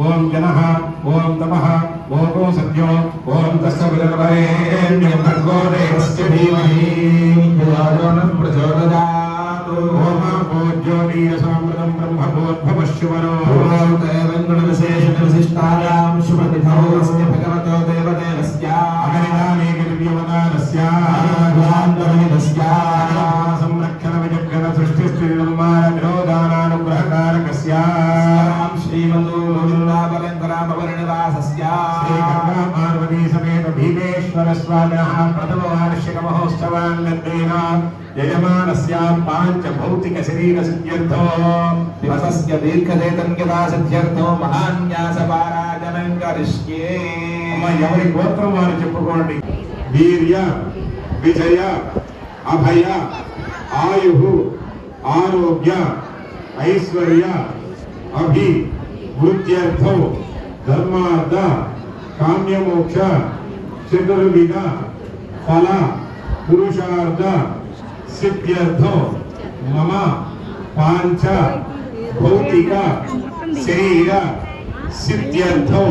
ఓం జనః ఓం తపః ఓగో సత్యో ఓం తస్సవితుర్వరేణ్యం భర్గో దేవస్య ధీమహి ధియో నః ప్రచోదయాత్ ఓం పూజ్యోతిరసామృతం బ్రహ్మభూద్భవశ్శువరో ఓం దేవేంద్ర విశేషణ విశిష్టాయాం శుభతిథౌ అస్య భగవతో దేవదేవస్య అగనిదానే గిరివ్యవదానస్య ఆరాధ్యాన్వహితస్య సంరక్షణ విజగ్గణ సృష్టిస్థితి నిర్మాణ విరోధానానుగ్రహకారకస్య శ్రీమదో గోవిందాపరంపరామవర్ణివాసస్య శ్రీ గంగా పార్వతీ సమేత భీమేశ్వర స్వామినః ప్రథమ వార్షిక మహోత్సవాన్నేన యజమానస్య పాంచభౌతిక శరీర సిద్ధ్యర్థో దివసస్య దీర్ఘదేతంగతా సిద్ధ్యర్థో మహాన్యాస పారాయణం కరిష్యే. ఎవరి గోత్రం వారు చెప్పుకోండి. వీర్య విజయ అభయ ఆయు ఆరోగ్య ఐశ్వర్య అభి వృత్త్యర్థో ధర్మార్థ కామ్యమోక్ష చతుర్విధ ఫల పురుషార్థ సిద్ధ్యర్థో మమ పాంచ భౌతిక శరీర సిద్ధ్యర్థో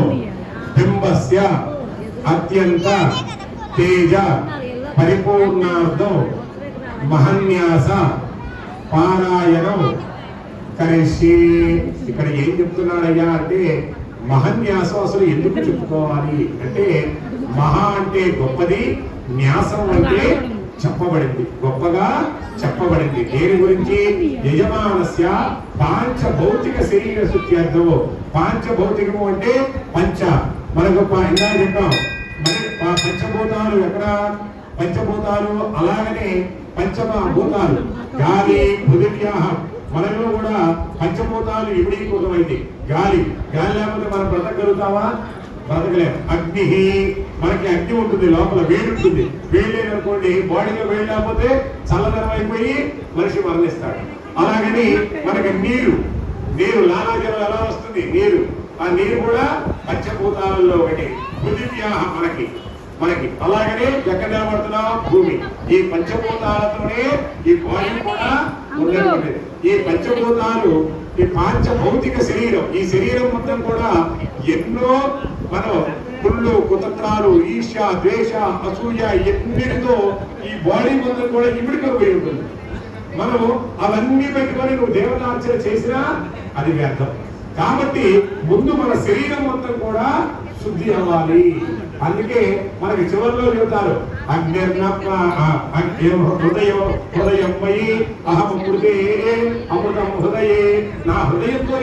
బింబస్య అత్యంత తేజ పరిపూర్ణార్థో మహన్యాస పారాయణం కరిష్యే. ఇక్కడ ఏం చెప్తున్నాడయ్యా అంటే మహన్యాసం అసలు ఎందుకు చెప్పుకోవాలి అంటే మహా అంటే గొప్పది, న్యాసం అంటే చెప్పబడింది, గొప్పగా చెప్పబడింది. దేని గురించి? యజమానస్య పాంచభౌతిక శరీర శుద్ధ్యర్థం. పాంచభౌతికము అంటే పంచ, మనకు ఇందా చెప్పాం మరి పంచభూతాలు ఎక్కడ? పంచభూతాలు అలాగనే పంచమభూతాలు గాలి పృథివ్యాః. మనలో కూడా పంచభూతాలు ఇవిడీకృతమైంది. గాలి లేకపోతే మనం బ్రతకగలుగుతామా? బ్రతకలేం. అగ్ని, మనకి అగ్ని ఉంటుంది, లోపల వేడి ఉంటుంది. వేడి లేదనుకోండి, బాడీలో వేడి లేకపోతే చల్లదనం అయిపోయి మనిషి మరణిస్తాడు. అలాగని మనకి నీరు లాలాజలం ఎలా వస్తుంది? నీరు, ఆ నీరు కూడా పంచభూతాలలో ఒకటి. పృథివ్యాః మనకి అలాగనే ఎక్కడ నిలబడుతున్నాం? భూమి. ఈ పంచభూతాలతోనే ఈ బాడీ కూడా ఉండేది. ఈ పంచభూతాలు ఈ పాంచభౌతిక శరీరం, ఈ శరీరం మొత్తం కూడా ఎన్నో మనం కుళ్ళు కుతంత్రాలు ఈర్ష్య ద్వేష అసూయ ఎన్నిటితో ఈ బాడీ మొత్తం కూడా ఇమిడిపోయి ఉంటుంది. మనం అవన్నీ పెట్టుకొని నువ్వు దేవతార్చన చేసినా అది వ్యర్థం. కాబట్టి ముందు మన శరీరం మొత్తం కూడా శుద్ధి అవ్వాలి. అందుకే మనకి చివరిలో చెబుతారు హృదయం మయి అహం మృతే అమృతం హృదయే. నా హృదయంతో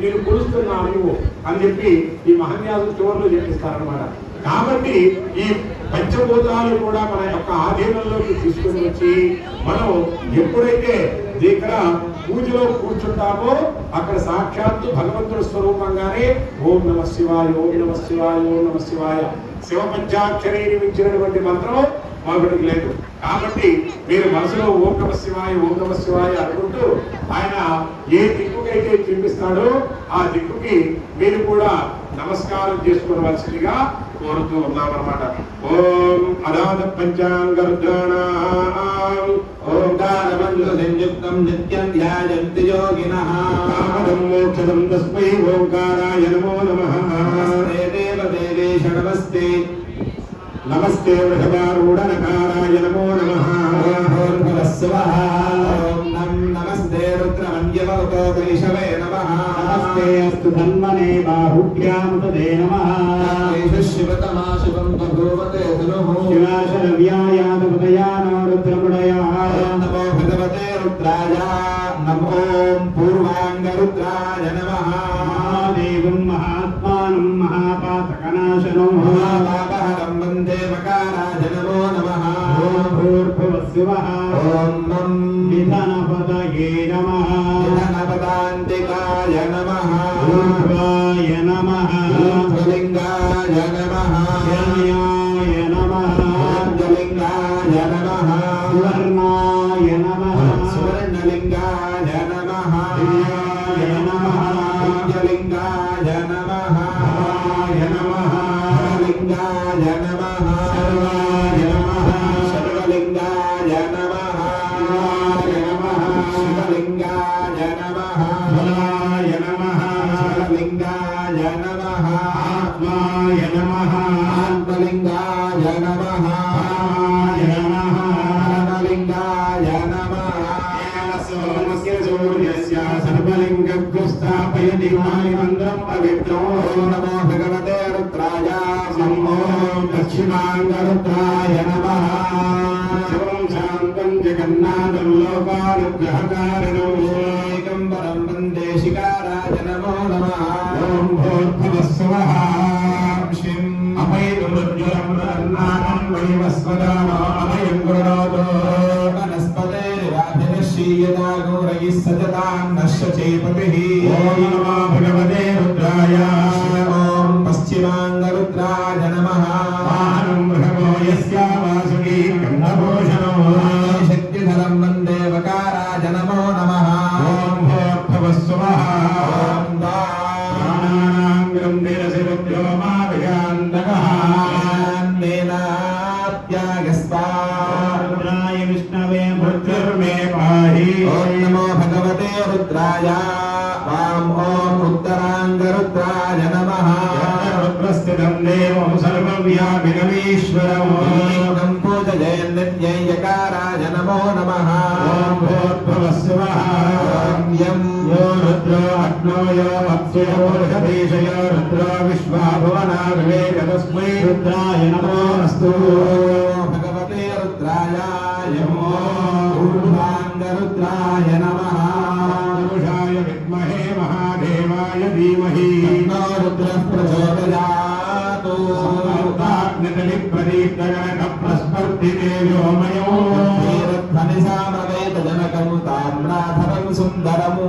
నేను కొలుస్తున్నాను అని చెప్పి ఈ మహన్యాసం చివరిలో చెప్పిస్తారనమాట. కాబట్టి ఈ పంచభూతాలు కూడా మన యొక్క ఆధీనంలోకి తీసుకుని వచ్చి మనం ఎప్పుడైతే దగ్గర పూజలో కూర్చుంటామో అక్కడ సాక్షాత్తు భగవంతుడి స్వరూపంగానే ఓం నమ శివాయ, ఓం నమ శివాయ, ఓం నమ శివాయ. శివ పంచాక్షరీని మించినటువంటి మంత్రం మరొకటి లేదు. కాబట్టి మీరు మనసులో ఓం నమ శివాయ, ఓం నమ శివాయ అనుకుంటూ ఆయన ఏ దిక్కుకైతే చూపిస్తాడో ఆ దిక్కుకి మీరు కూడా నమస్కారం చేసుకోవలసిందిగా కోరుతూ ఉన్నామన్నమాట. ఓం అనాథ పంచాంగరుద్రాణాం ఓంకారమంత్ర సంయుక్తం నిత్యం ధ్యాయంతి యోగినః కామదం మోక్షదం తస్మై ఓంకారాయ నమో నమః. నమస్తే దేవదేవేశ నమస్తే, నమస్తే వృషభారూఢనకారాయ నమో నమః. నమస్తే రుద్రమన్యవతో వైషవే నమః. నమస్తే అస్తు ధన్మనే బాహుభ్యాముదే నమః. శివతమా శివం భగవతే ధనుః శివాశరవ్యాయాదముదయానో రుద్రముడయాః. నమో భగవతే రుద్రాయ, నమో పూర్వాంగరుద్రాయ నమః. మహాదేవం మహాత్మానం మహాపాతకనాశనం మహాపాపహరం వందే మకారాయ నమో నమః. ఓం భూర్భువస్సువః. ఓం నం విధనపదయే నమః. విధనపదాంతికాయ నమః. ఊర్ధ్వాయ నమః. లింగాయ నమః. జ్ఞానాయ నమః. లింగాయ నమః. సువర్ణాయ నమః. సువర్ణలింగాయ నమః. దివ్యాయ నమః. దివ్యలింగాయ నమః. నమః. లింగాయ నమః. సర్వాయ నమః. సర్వలింగాయ నమః. నమః. శివలింగాయ నమః. బలాయ నమః. శివలింగాయ नमः आत्माय नमः आत्मलिंगाय नमः रामाय नमः आत्मलिंगाय नमः सोमस्य सूर्यस्य सर्वलिङ्गभ्यो स्थापयति मन्त्रं पवित्रो नमो भगवते रुद्राय नमो दक्षिणाङ्गरुद्राय नमः शिवं शान्तं जगन्नाथं लोकानुग्रहकारिणो दिगम्बरं वन्दे शिकाराय नमो नमः ॐ भूर्भुवस्सुवः अभयं रन्नानं वैवस्वदानो अभयं गुरुनाथो वनस्पतेराभिनश्येयता गौरयः सततां नश्य चेपतिः ॐ नमो भगवते रुद्राय ॐ पश्चिमाङ्गरुद्राय नमः वाहनं बृहवो यस्य वासुकी कण्ठभूषणो शक्तिधरं वन्दे वकाराय नमो नमः ॐ भूर्भुवस्सुवः ॐ प्राणानां गन्धिरसिरुद्रो मा विगान्तकः रुद्राय विष्णवे मृत्युर्मे पाहि ॐ नमो भगवते रुद्राय वां ॐ उत्तराङ्गरुद्राय नमः रुद्रस्थितं देवं सर्वव्यापिनमीश्वरम् ॐ पूजयन् नित्यं यकाराय नमो नमः ॐ भूर्भुवस्सुवः ॐ यं यो रुद्रो अग्नो यो वत्सयो ऋषभीषयो रुद्रो विश्वा भुवना विवेक तस्मै रुद्राय नमोऽस्तु भगवते रुद्राय यमो ऊर्ध्वाङ्गरुद्राय नमः पुरुषाय विद्महे महादेवाय धीमहि तन्नो रुद्रः प्रचोदयात् प्रदीप्तगणकप्रस्पर्धितेजोमयो ध्वनिसामवेदजनकं ताम्राधरं सुन्दरम्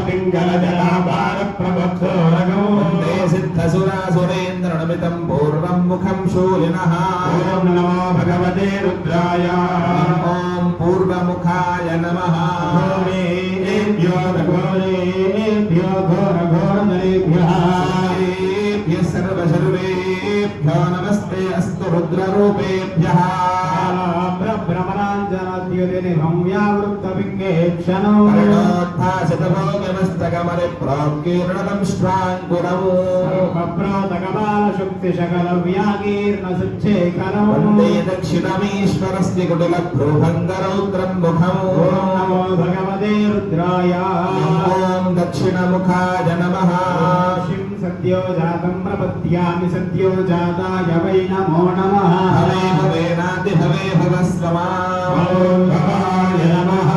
पिङ्गलजलाभारप्रबद्धोरगो वन्दे सिद्धसुरासुरेन्द्रनमितं पूर्वं मुखं शूलिनः ॐ नमो भगवते रुद्राय ॐ पूर्वमुखाय नमः घोरेभ्यो घोरघोरजलेभ्यः सर्वशर्वेभ्यो नमस्ते अस्तु रुद्ररूपेभ्यः भ्रमराञ्जनद्युतिनिभं व्यावृत्तपिङ्गेक्षणो करुणोत्थासितभोगमस्तकमरिप्रोक्कीर्णनं श्वाङ्कुरम् सर्वप्रोतकपालशुक्तिशकलव्याकीर्णशुच्छेखरौ वन्दे दक्षिणमीश्वरस्य कुटिलभ्रूभङ्गरौद्रं मुखम् ॐ नमो भगवते रुद्राय ॐ दक्षिणमुखाय नमः शिं सद्यो जातं प्रपद्यामि सद्यो जाताय वै नमो नमः हवे भवेनातिभवे भवस्वमा ॐ भवाय नमः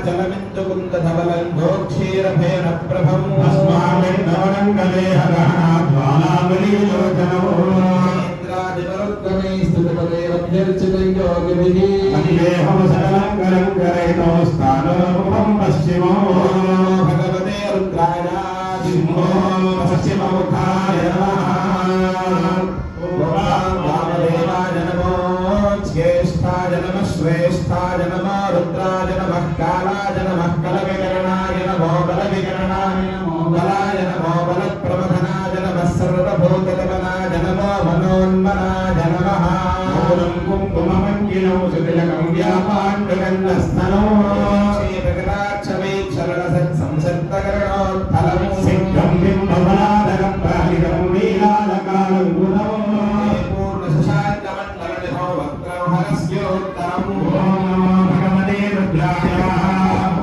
जलमिन्दुकुन्दधवलं गोक्षीरफेन प्रभम् अस्माभिर्धवनङ्गले हरहाद्वालाबलीलोचनो इन्द्रादिवरुद्गणे स्तुतिपदेरभ्यर्चितं योगिभिः अन्येहं सरलङ्करङ्करैतो स्थानोपं पश्चिमो भगवते रुद्राय सिंहो पश्चिममुखाय वामदेवाय नमो ज्येष्ठाय नमः श्रेष्ठाय नमः रुद्राय नमः कालाय नमः कलविकरणाय नमो बलविकरणाय नमो बलाय नमो बलप्रमथनाय नमः सर्वभूतगमनाय नमो मनोन्मनाय नमः मूलं कुङ्कुममञ्जिनौ सुतिलकं व्यापाण्डुगन्धस्तनो श्रीप्रकटाक्षवीक्षरणसत्संसर्तकरणोत्फलम् सिद्धं बिम्बफलाधरं प्राहितं लीलालकालं गुणौ पूर्णशशाङ्कमण्डलनिभो वक्त्रं हरस्योत्तरम् ॐ नमो भगवते रुद्राय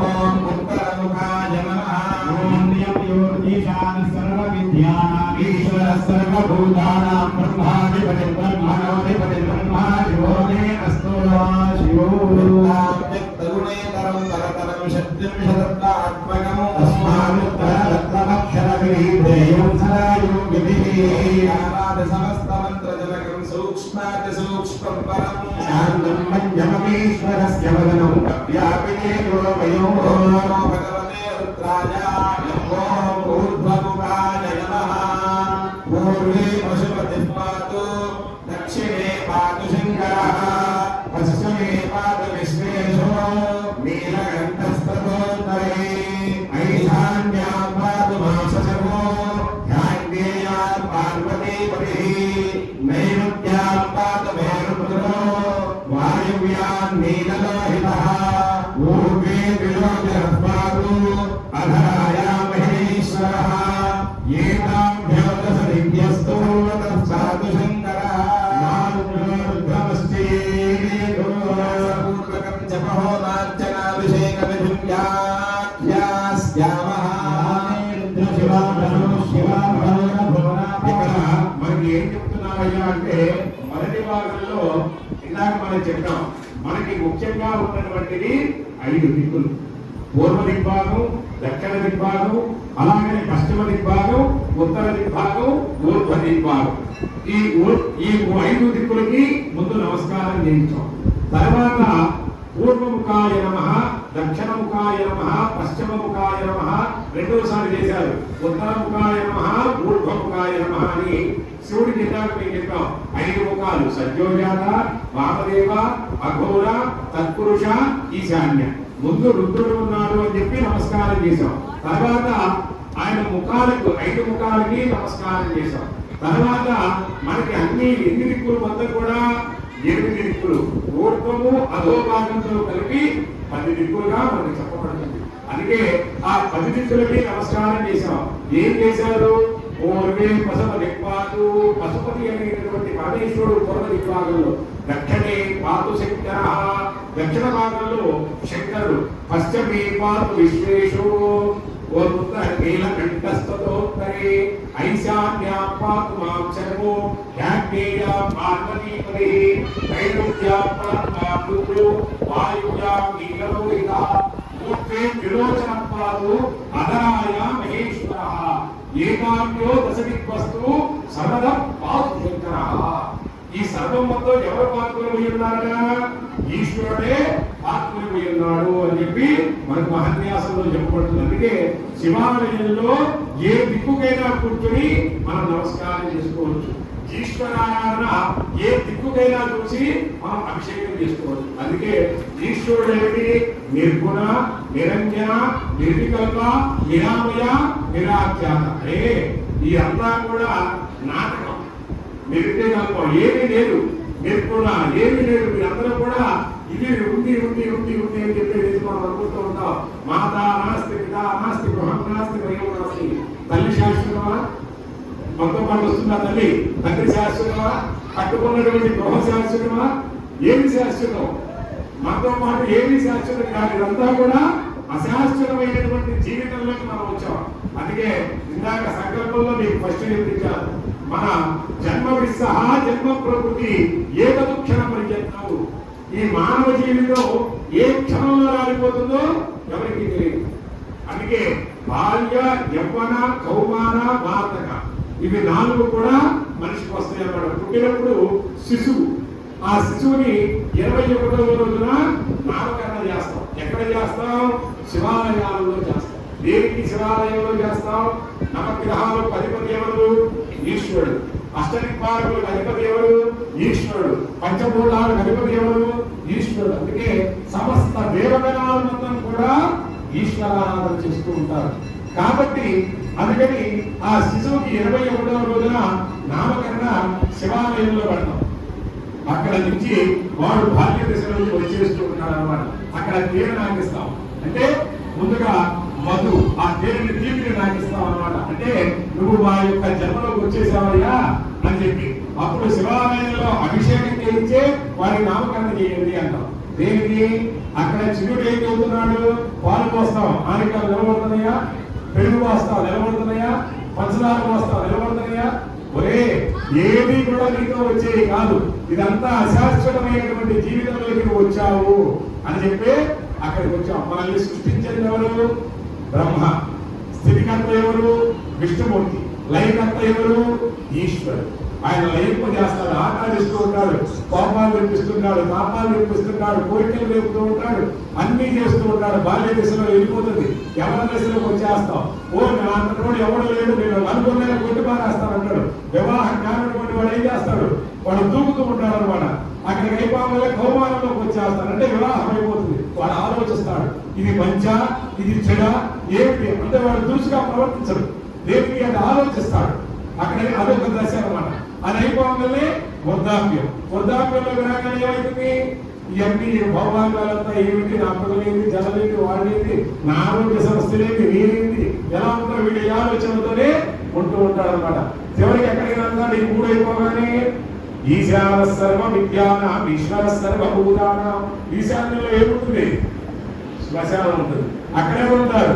ॐ उत्तरमुखाय नमः ॐ यं योगीशान सर्वविद्यानामीश्वरः सर्वभूतानां ब्रह्माधिपतिं ब्रह्मणोऽधिपतिं ब्रह्मा शिवो मे अस्तु शिवो तरुणेतरं तरतरं शक्तिं शतत्वात्मकम् अस्मानुत्तररत्नमक्षरगृहीतेयं सदायोगिभिः समस्तमन्त्रजनकं सूक्ष्मातिसूक्ष्मं परम् शान्तं मध्यममीश्वरस्य वदनं व्यापिने गोमयो भगवते रुद्राय ॐ ऊर्ध्वमुखाय नमः पूर्वे पशुपतिः पातु दक्षिणे पातु शङ्करः पश्चिमे पातु विश्वेशो नीलकण्ठस्ततोत्तरे ऐशान्यां पातु मांसशवो ध्यान्येयां पार्वतीपतिः नैऋत्यां पातु मेरुपुत्रो वायुव्यां नीललोहितः पूर्वे विलोचनः पातु अधरायां महेश्वरः ఏతాభ్యో దశదిభ్యస్తు తత్సాధు శంకరః పూర్వకం జపహోమార్చనాభిషేకవిధిం వ్యాఖ్యాస్యామః. ఇక్కడ మనకి ఏం చెప్తున్నారయ్యా అంటే మొదటి భాగంలో ఇందాక మనం చెప్పాం మనకి ముఖ్యంగా ఉన్నటువంటిది 5 దిక్కులు. పూర్వ దిగ్భాగం, దక్షిణ దిగ్భాగం, అలాగే పశ్చిమ దిగ్భాగం, ఉత్తర దిగ్భాగం, ఊర్ధ్వ దిగ్భాగం. ఈ 5 దిక్కులకి ముందు నమస్కారం చేయించాం. తర్వాత పూర్వముఖాయ నమః, దక్షిణముఖాయ నమః, పశ్చిమముఖాయ నమః రెండోసారి చేశారు. ఉత్తరముఖాయ నమః, ఊర్ధ్వముఖాయ నమః అని శివుడికి ఇందాక మేము చెప్పాం. 5 ముఖాలు: సజ్జోజాత, వామదేవ, అఘోర, తత్పురుష, ఈశాన్య. ముందు రుద్రుడు ఉన్నాడు అని చెప్పి నమస్కారం చేశాం. తర్వాత ఆయన ముఖాలకు 5 ముఖాలకి నమస్కారం చేశాం. తర్వాత మనకి అన్ని 8 దిక్కులు మొత్తం కూడా 8 దిక్కులు, ఊర్ధ్వము అధోభాగంతో కలిపి 10 దిక్కులుగా మనకి చెప్పబడుతుంది. అందుకే ఆ 10 దిక్కులకి నమస్కారం చేశాం. ఏం చేశారు? పూర్వే పశుప దిక్పాదు, పశుపతి అనేటటువంటి పరమేశ్వరుడు పూర్వ దిక్భాగంలో, దక్షిణే పాతు శంకర, దక్షిణ భాగంలో శంకరుడు, పశ్చిమే పాతు విశ్వేశో, నీలకంఠస్తోత్తరే, ఐశాన్యాం పాతు మాం శర్మో, యాజ్ఞేయాం పార్వతీపదే, నైరుత్యాం పాతు మాం రుద్రో, వాయువ్యాం నీలలోహితః, ఊర్ధ్వే త్రిలోచనం పాతు అధరాయాం మహేశ్వరః, ఏకాభ్యో దశదిక్వస్తు సర్వదం పాతు శంకరః. ఈ సర్వం మొత్తం ఎవరు పాత్రలు ఉన్నారా? ఈశ్వరుడే పాత్రలు ఉన్నాడు అని చెప్పి మనకు మహాన్యాసంలో చెప్పబడుతుంది. అందుకే శివాలయంలో ఏ దిక్కుకైనా కూర్చొని మనం నమస్కారం చేసుకోవచ్చు. ఈశ్వరారాధన ఏ దిక్కుకైనా చూసి మనం అభిషేకం చేసుకోవచ్చు. అందుకే ఈశ్వరుడు ఏమిటి? నిర్గుణ, నిరంజన, నిర్వికల్ప, నిరామయ, నిరాఖ్యాత. ఈ అంతా కూడా నాటకం. నిర్వికల్పం ఏమీ లేదు, నిర్గుణ ఏమీ లేదు. మీరందరూ కూడా ఇది ఉంది ఉంది ఉంది ఉంది అని చెప్పేసి మనం అనుకుంటూ ఉంటాం. మాత నాస్తి, పితా నాస్తి, గృహం నాస్తి, భయం నాస్తి. తల్లి శాశ్వతమా? మొత్తం పాటు వస్తుందా తల్లి? తండ్రి శాశ్వతమా? కట్టుకున్నటువంటి గృహం శాశ్వతమా? ఏమి శాశ్వతం? మనతో పాటు ఏమి శాశ్వతం కాదు. ఇదంతా కూడా అశాశ్వతమైనటువంటి జీవితంలోకి మనం వచ్చాం. అందుకే ఇందాక సంకల్పంలో మీకు ఫస్ట్ చెప్పించారు, మన జన్మ విస్సహ జన్మ ప్రకృతి ఏకదు క్షణ పర్యంతం. ఈ మానవ జీవితం ఏ క్షణంలో రాలిపోతుందో ఎవరికి తెలియదు. అందుకే బాల్య, యవ్వన, కౌమార, వార్ధక ఇవి 4 కూడా మనిషికి వస్తాయి అన్నమాట. పుట్టినప్పుడు శిశువు, ఆ శిశువుని 21వ రోజున నామకరణ చేస్తాం. ఎక్కడ చేస్తాం? శివాలయాలలో చేస్తాం. దేనికి శివాలయంలో చేస్తాం? నవగ్రహాలకు అధిపతి ఎవరు? ఈశ్వరుడు. అష్టదిక్పాలకులకు అధిపతి ఎవరు? ఈశ్వరుడు. పంచభూతాలకు అధిపతి ఎవరు? ఈశ్వరుడు. అందుకే సమస్త దేవగణాలు మొత్తం కూడా ఈశ్వరారాధన చేస్తూ ఉంటారు. కాబట్టి అందుకని ఆ శిశువుకి 21వ రోజున నామకరణ శివాలయంలో పెడతాం. అక్కడ నుంచి వాడు బాల్య దశలో వచ్చేస్తూ ఉంటాడు అన్నమాట. అక్కడ తేనె నాకిస్తాం. అంటే ముందుగా మధు, ఆ తేనెని తీపిని నాకిస్తాం అన్నమాట. అంటే నువ్వు మా యొక్క జన్మలోకి వచ్చేసావయ్యా అని చెప్పి అప్పుడు శివాలయంలో అభిషేకం చేయించే వారి నామకరణ చేయండి అంటాం. దేనికి? అక్కడ చిరుడు ఏం చదువుతున్నాడు? పాలు పోస్తాం, ఆనికాలు నిలబడుతున్నాయా? పెరుగు పోస్తాం, నిలబడుతున్నాయా? పంచదార పోస్తాం, నిలబడుతున్నాయా? ఒరే, ఏది కూడా నీతో వచ్చేది కాదు. ఇదంతా అశాశ్వతమైనటువంటి జీవితంలోకి నువ్వు వచ్చావు అని చెప్పి అక్కడికి వచ్చావు. మనల్ని సృష్టించేది ఎవరు? బ్రహ్మ. స్థితికర్త ఎవరు? విష్ణుమూర్తి. లయకర్త ఎవరు? ఈశ్వరుడు. ఆయన లయింపు చేస్తాడు, ఆకారిస్తూ ఉంటాడు, కోపాలు వినిపిస్తున్నాడు, పాపాలు వినిపిస్తున్నాడు, కోరికలు రేపుతూ ఉంటాడు, అన్ని చేస్తూ ఉంటాడు. బాల్య దశలో వెళ్ళిపోతుంది, ఎవరి దశలోకి వచ్చేస్తాం. నా అంతటి ఎవడు లేడు, నేను అనుకున్న కొట్టి పారేస్తాను అంటాడు. వివాహం కానటువంటి వాడు ఏం చేస్తాడు? వాడు దూకుతూ ఉంటాడు అనమాట. అక్కడికి అయిపోవాలే కౌమారంలోకి వచ్చేస్తాడు. అంటే వివాహం అయిపోతుంది. వాడు ఆలోచిస్తాడు, ఇది మంచా, ఇది చెడ, ఏమిటి అంటే వాడు దురుసుగా ప్రవర్తించడు. దేనికి అది ఆలోచిస్తాడు. అక్కడ అదొక దశ అనమాట. అది అయిపోగానే వృద్ధాప్యం. వృద్ధాప్యంలో విరాగానే ఏమైతుంది? ఇవన్నీ భౌభాగాలంతా ఏమిటి? నా పిల్లలేంటి, జనలేంటి, వాడేంటి, నా ఆరోగ్య సమస్యలేంటి, వీరేంటి, ఎలా ఉంటారు వీడి ఆలోచనతోనే ఉంటూ ఉంటాడు అనమాట. చివరికి ఎక్కడికి వెళ్తాడు ఈ మూడు అయిపోగానే? ఈశాన సర్వ విద్యానాం ఈశ్వర సర్వభూతానాం. ఈశాన్యంలో ఏముంటుంది? శ్మశానం ఉంటుంది. అక్కడే ఉంటాడు,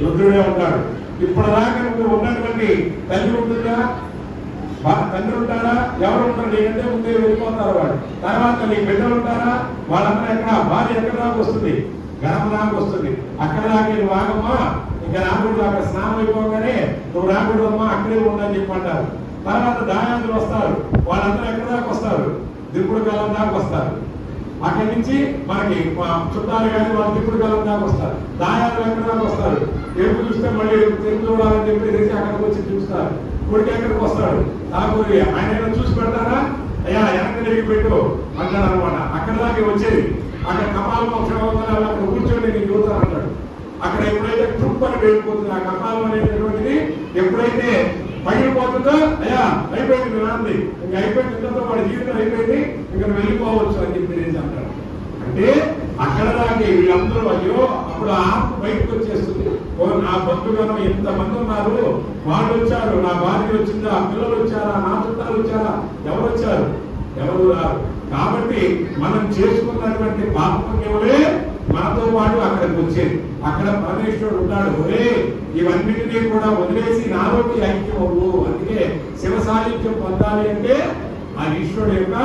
రుద్రుడే ఉంటాడు. ఇప్పుడు దాకా నువ్వు ఉన్నటువంటి తల్లి ఉంటుందా? తండ్రి ఉంటారా? ఎవరు ఉంటారు? నీకంటే ముందే వెళ్ళిపోతారు వాడు. తర్వాత నీ బిడ్డలు ఉంటారా? వాళ్ళందరూ ఎక్కడ? భార్య ఎక్కడ దాకా వస్తుంది? గర్భం దాకా వస్తుంది. అక్కడ దాకా నువ్వు ఆగమ్మా, ఇంకా రాకూడదు, అక్కడ స్నానం అయిపోగానే నువ్వు రాకూడదమ్మా, అక్కడే ఉండని చెప్పంటారు. తర్వాత దాయాదులు వస్తారు, వాళ్ళందరూ ఎక్కడ దాకా వస్తారు? దిప్పుడు కాలం దాకా వస్తారు. అక్కడి నుంచి మనకి చుట్టాలు కానీ వాళ్ళు దిప్పుడు కాలం దాకా వస్తారు. దాయాదులు ఎక్కడ దాకా వస్తారు? ఎరుపు చూస్తే మళ్ళీ తెలుగు చూడాలని చెప్పి తెచ్చి అక్కడికి వచ్చి చూస్తారు. ఇప్పటికే ఎక్కడికి వస్తాడు తాకూరి. ఆయన చూసి పెడతారా? అయ్యా వెనక్కి తిరిగి పెట్టు అంటాడు అనమాట. అక్కడ దాకా వచ్చేది. అక్కడ కపాల మోక్షం అక్కడ కూర్చొని నేను చూస్తాను అంటాడు. అక్కడ ఎప్పుడైతే ట్రుప్ అని వెళ్ళిపోతుంది, ఆ కపాలం అనేటటువంటిది ఎప్పుడైతే పగిలిపోతుందో, అయ్యా అయిపోయింది నాంది, ఇంకా అయిపోయింది, ఇంతతో వాడి జీవితం అయిపోయింది, ఇంకా వెళ్ళిపోవచ్చు అని చెప్పి అంటాడు. అంటే అక్కడ దాకా వీళ్ళందరూ అయ్యో అప్పుడు ఆత్మ బయటకు వచ్చేస్తుంది. నా బంధుగణం ఎంతమంది ఉన్నారు, వాళ్ళు వచ్చారు, నా భార్య వచ్చిందా, పిల్లలు వచ్చారా, నా చుట్టాలు వచ్చారా, ఎవరు వచ్చారు? ఎవరు రారు. కాబట్టి మనం చేసుకున్నటువంటి పాపపుణ్యములే మనతో పాటు అక్కడికి వచ్చేది. అక్కడ పరమేశ్వరుడు ఉంటాడు. ఒరే ఇవన్నిటినీ కూడా వదిలేసి నాలోకి ఐక్యం అవ్వు. అందుకే శివ సాహిత్యం పొందాలి అంటే ఆ ఈశ్వరుడు యొక్క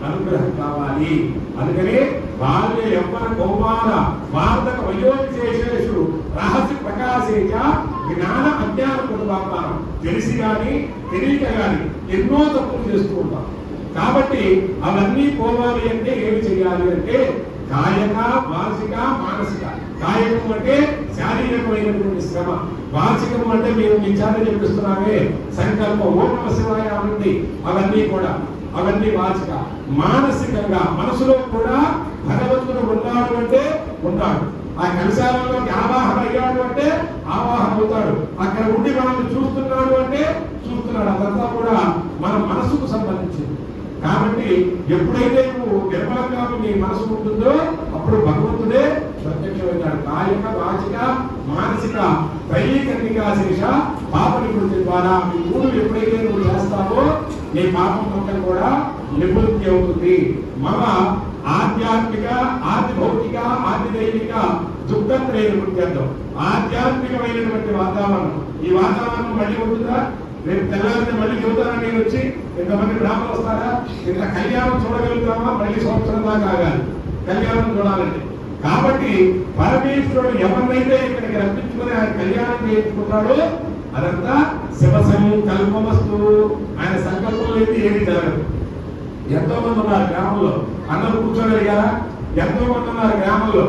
అనుగ్రహం కావాలి. అందుకని బాల్య యవ్వన కౌమార వార్ధక వయోవిశేషేషు రహస్య ప్రకాశేచ జ్ఞాన అజ్ఞాన కుటుంబాత్మానం. తెలిసి కానీ తెలియక కానీ ఎన్నో తప్పులు చేస్తూ ఉంటాం. కాబట్టి అవన్నీ పోవాలి అంటే ఏమి చేయాలి అంటే కాయక వాచిక మానసిక. కాయకం అంటే శారీరకమైనటువంటి శ్రమ, వాచికం అంటే మేము విచారణ చెప్పిస్తున్నామే సంకల్పం, ఓం నమః శివాయ అనండి, అవన్నీ కూడా అవన్నీ వాచిక. మానసికంగా మనసులో కూడా భగవంతుడు ఉన్నాడు అంటే ఉన్నాడు. ఆ కలశాలంలోకి ఆవాహన అయ్యాడు అంటే ఆవాహన అవుతాడు. అక్కడ ఉండి మనల్ని చూస్తున్నాడు అంటే చూస్తున్నాడు. అదంతా కూడా మన మనసుకు సంబంధించింది. కాబట్టి ఎప్పుడైతే నువ్వు నిర్మలంగా నీ మనసు ఉంటుందో అప్పుడు భగవంతుడే ప్రత్యక్షమవుతాడు. కాయక వాచిక మానసిక త్రైకర్ణికా శేష పాప నివృత్తి ద్వారా ఈ మూడు ఎప్పుడైతే నువ్వు చేస్తావో నీ పాపం మొత్తం కూడా నివృత్తి అవుతుంది. మమ ఆధ్యాత్మిక ఆది భౌతిక ఆది దైవిక దుఃఖత్రయ నివృత్తి. ఆధ్యాత్మికమైనటువంటి వాతావరణం, ఈ వాతావరణం మళ్ళీ ఉంటుందా? రేపు తెల్లారితే మళ్ళీ చెబుతారా? నేను వచ్చి ఇంతమంది బ్రాహ్మణులు వస్తారా? ఇంత కళ్యాణం చూడగలుగుతామా? మళ్ళీ సంవత్సరం దాకా ఆగాలి కళ్యాణం చూడాలంటే. కాబట్టి పరమేశ్వరుడు ఎవరినైతే ఇక్కడికి రప్పించుకుని ఆయన కళ్యాణం చేయించుకుంటాడో అదంతా శివ సంకల్పమస్తు. ఆయన సంకల్పం లేదు ఏమీ జరగదు. ఎంతో మంది ఉన్నారు గ్రామంలో, అందరూ కూర్చోగలిగారా? ఎంతో మంది ఉన్నారు గ్రామంలో,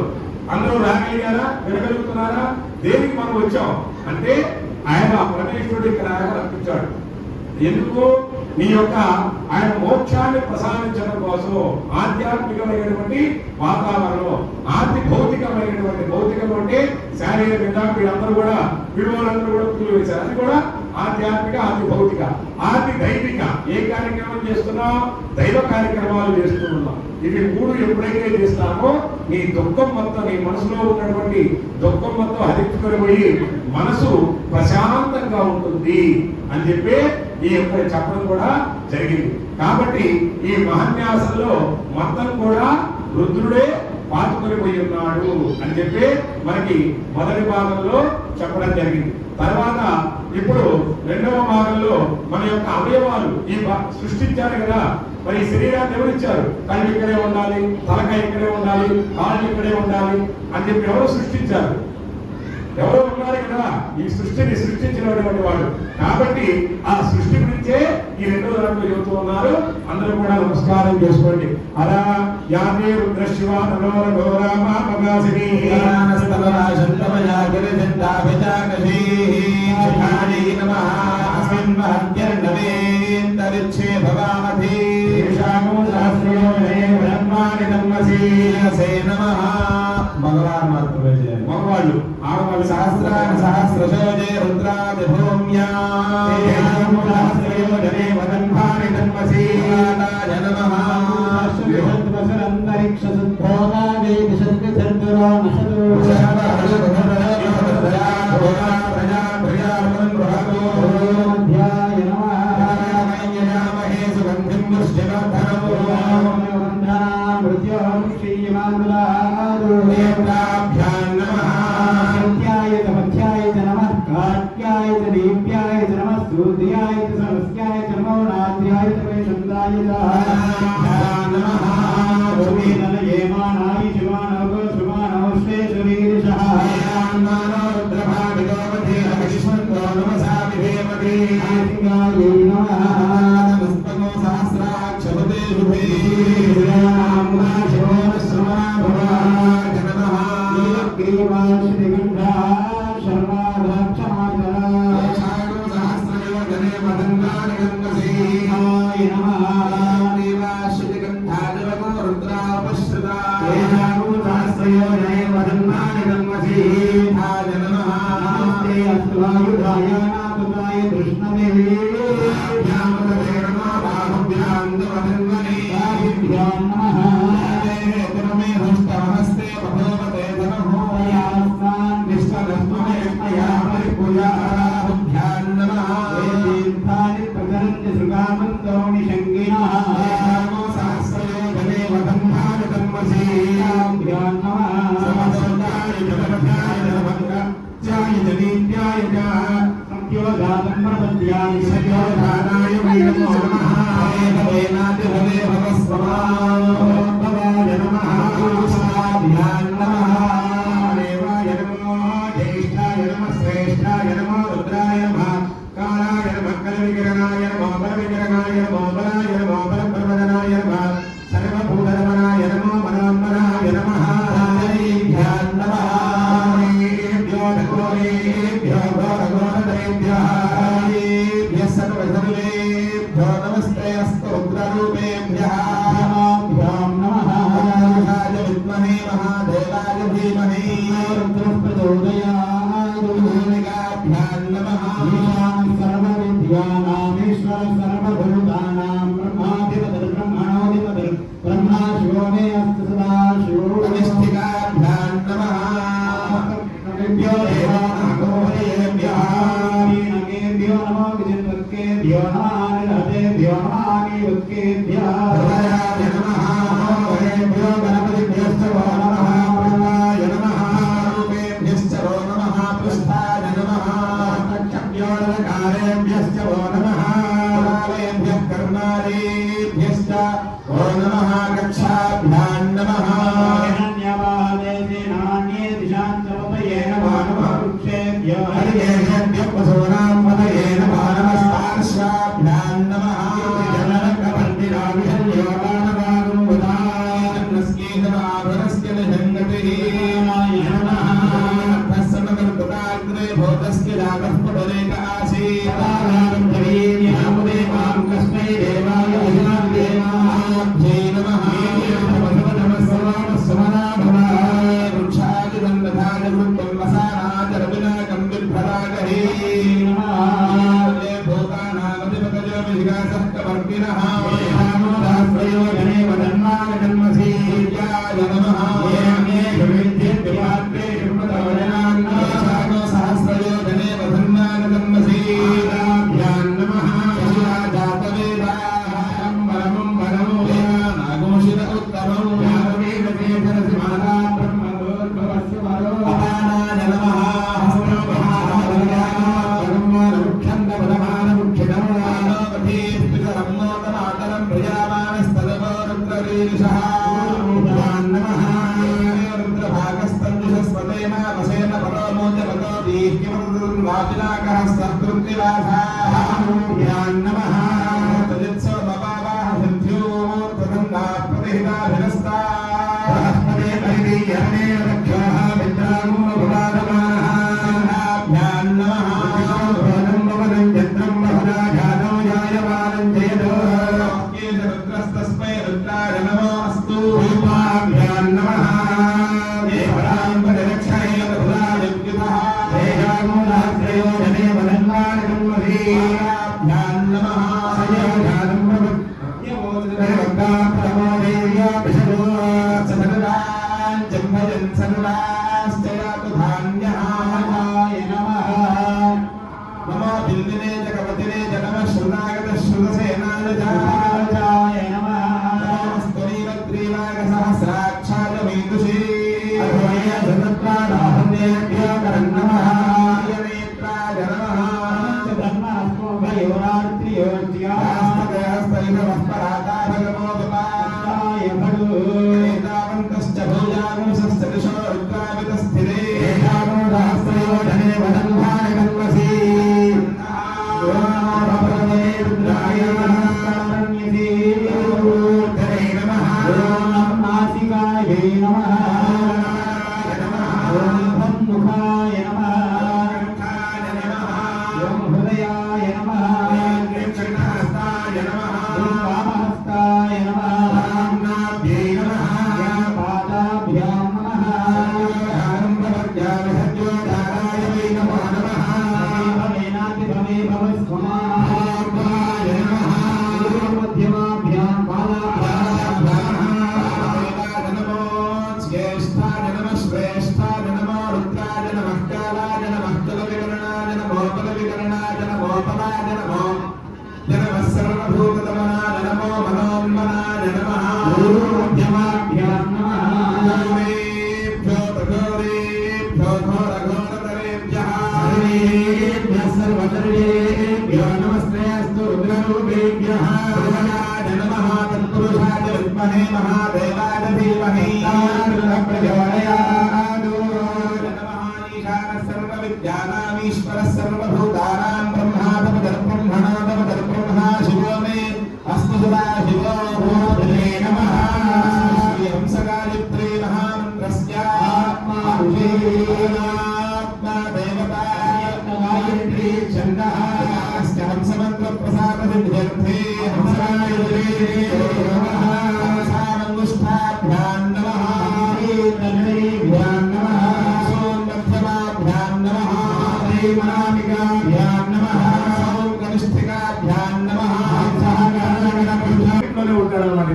అందరూ రాగలిగారా? వినగలుగుతున్నారా? దేనికి మనం వచ్చాం అంటే ఆయన పరమేశ్వరుడు ఇక్కడ రప్పించాడు. ఎందుకు? నీ యొక్క ఆయన మోక్షాన్ని ప్రసాదించడం కోసం. ఆధ్యాత్మికమైనటువంటి వాతావరణం, ఆది భౌతికమైనటువంటి, భౌతికం అంటే శారీరకంగా వీళ్ళందరూ కూడా విలువలందరూ కూడా పూలు వేశారు. అది కూడా ఆధ్యాత్మిక, ఆది భౌతిక, ఆది దైవిక. ఏ కార్యక్రమం చేస్తున్నాం? దైవ కార్యక్రమాలు చేస్తున్నాం. ఇవి మూడు ఎప్పుడైతే చేస్తామో నీ దుఃఖం మొత్తం, నీ మనసులో ఉన్నటువంటి దుఃఖం మొత్తం హరించుకొని పోయి మనసు ప్రశాంతంగా ఉంటుంది అని చెప్పి ఈ యొక్క చెప్పడం కూడా జరిగింది. కాబట్టి ఈ మహాన్యాసంలో మొత్తం కూడా రుద్రుడే పాతుకొని పోయి ఉన్నాడు అని చెప్పి మనకి మొదటి భాగంలో చెప్పడం జరిగింది. తర్వాత ఇప్పుడు రెండవ భాగంలో మన యొక్క అవయవాలు ఈ సృష్టించారు కదా, మరి శరీరాన్ని ఎవరిచ్చారు? కళ్ళు ఇక్కడే ఉండాలి, తలకాయ ఇక్కడే ఉండాలి, కాళ్ళు ఇక్కడే ఉండాలి అని చెప్పి ఎవరు సృష్టించారు? ఎవరో ఉన్నారు కదా ఈ సృష్టిని సృష్టించినటువంటి వాడు. కాబట్టి ఆ సృష్టి గురించే ఈ రెండో దాంట్లో చెబుతూ ఉన్నారు. అందరూ కూడా నమస్కారం చేసుకోండి. అలా యామే రుద్ర శివ నమోర గౌరామాసిని మగవాళ్ళు ఆడవాళ్ళు సహస్రాన్ని సహస్రశోజే రుద్రాది భూమ్యా అంతరిక్ష वायुव्याय च नमः सूर्याय च सरस्याय च नमो नाद्याय च वैशन्दाय च नमः ओमे नलये मानाय शिवानव शिवानव श्रेष्ठवीरशः मानो रुद्रभावितो मध्ये हविष्मन्तो नमसा विधेमते आसिकायै नमः नमस्तमो सहस्राक्षपते शुभे श्रीराम शिवो नमः भवाय नमः नीलग्रीवाश्रीगन्धा शर्वाधक्षमाचरा शाणो सहस्रयोजने मदन्नानि गन्धसीहाय नमः देवाश्रीगन्धादिवको रुद्रापश्रिता शाणो सहस्रयोजने मदन्नानि गन्धसीहाय नमः नमस्ते अस्तुवायुधाय नाथुताय कृष्णवे भ्यामदे नमः बाहुभ्यां नमः बाहुभ्यां नमः देवे हस्तमस्ते भगवते धनहो यास्तान् विश्वदस्मया परिपूजा भ्यां नमः तीर्थानि प्रचरन्ति सुगामन्तो निशङ्गिनः नमो सहस्रयोजने वदन्नानि तन्मसीभ्यां नमः समसोदाय जगद्भ्याय नमः जनीत्याय च सत्योदातं प्रपद्याय सत्योदानाय वै नमो नमः वेनादिभवे भवस्वभाय नमः भ्यां नमः देवाय नमो ज्येष्ठाय नमः श्रेष्ठाय नमो रुद्राय नमः कालाय नमः कलविकिरणाय नमः बलविकिरणाय नमः बलाय नमः बलप्रवदनाय नमः सर्वभूतरमणाय नमो मनामनाय नमः भ्यां नमः सर्वसर्वेभ्यो नमस्ते अस्तु रुद्ररूपेभ्यः भ्यां नमः विद्महे महादेवाय धीमहि रुद्रप्रचोदयात् भूमिकाभ्यां नमः ईशान सर्वविद्यानामीश्वर सर्वभूतानां ब्रह्माधिपतिर् ब्रह्मणोऽधिपतिर् ब्रह्मा शिवो मे अस्तु सदा शिवो निष्ठिकाभ्यां नमः नमो विजयन्तेभ्यो नमः निरतेभ्यो नमः निवृत्तेभ्यः नमः भवेभ्यो गणपतिभ्यश्च वो नमः पृष्ठाय नमः रूपेभ्यश्च वो नमः पृष्ठाय नमः तक्षभ्यो नरकारेभ्यश्च वो नमः पुरालेभ्यः कर्णारेभ्यश्च वो नमः कक्षाभ्यां नमः नान्ये दिशान्तपतये नमः वृक्षेभ्यो हरिकेशेभ्यः पशूनां पतये नमः नमस्तार्श्वाभ्यां नमः जनकवर्तिराविषयो दानवानुमुदानस्ये नमाभरस्य निषङ्गतिः नमः तस्समकल्पताग्रे भूतस्य जातः पुटरेक आसीतानां जवीर्यामुदे मां कस्मै देवाय अहिनां देवाभ्यै नमः नमः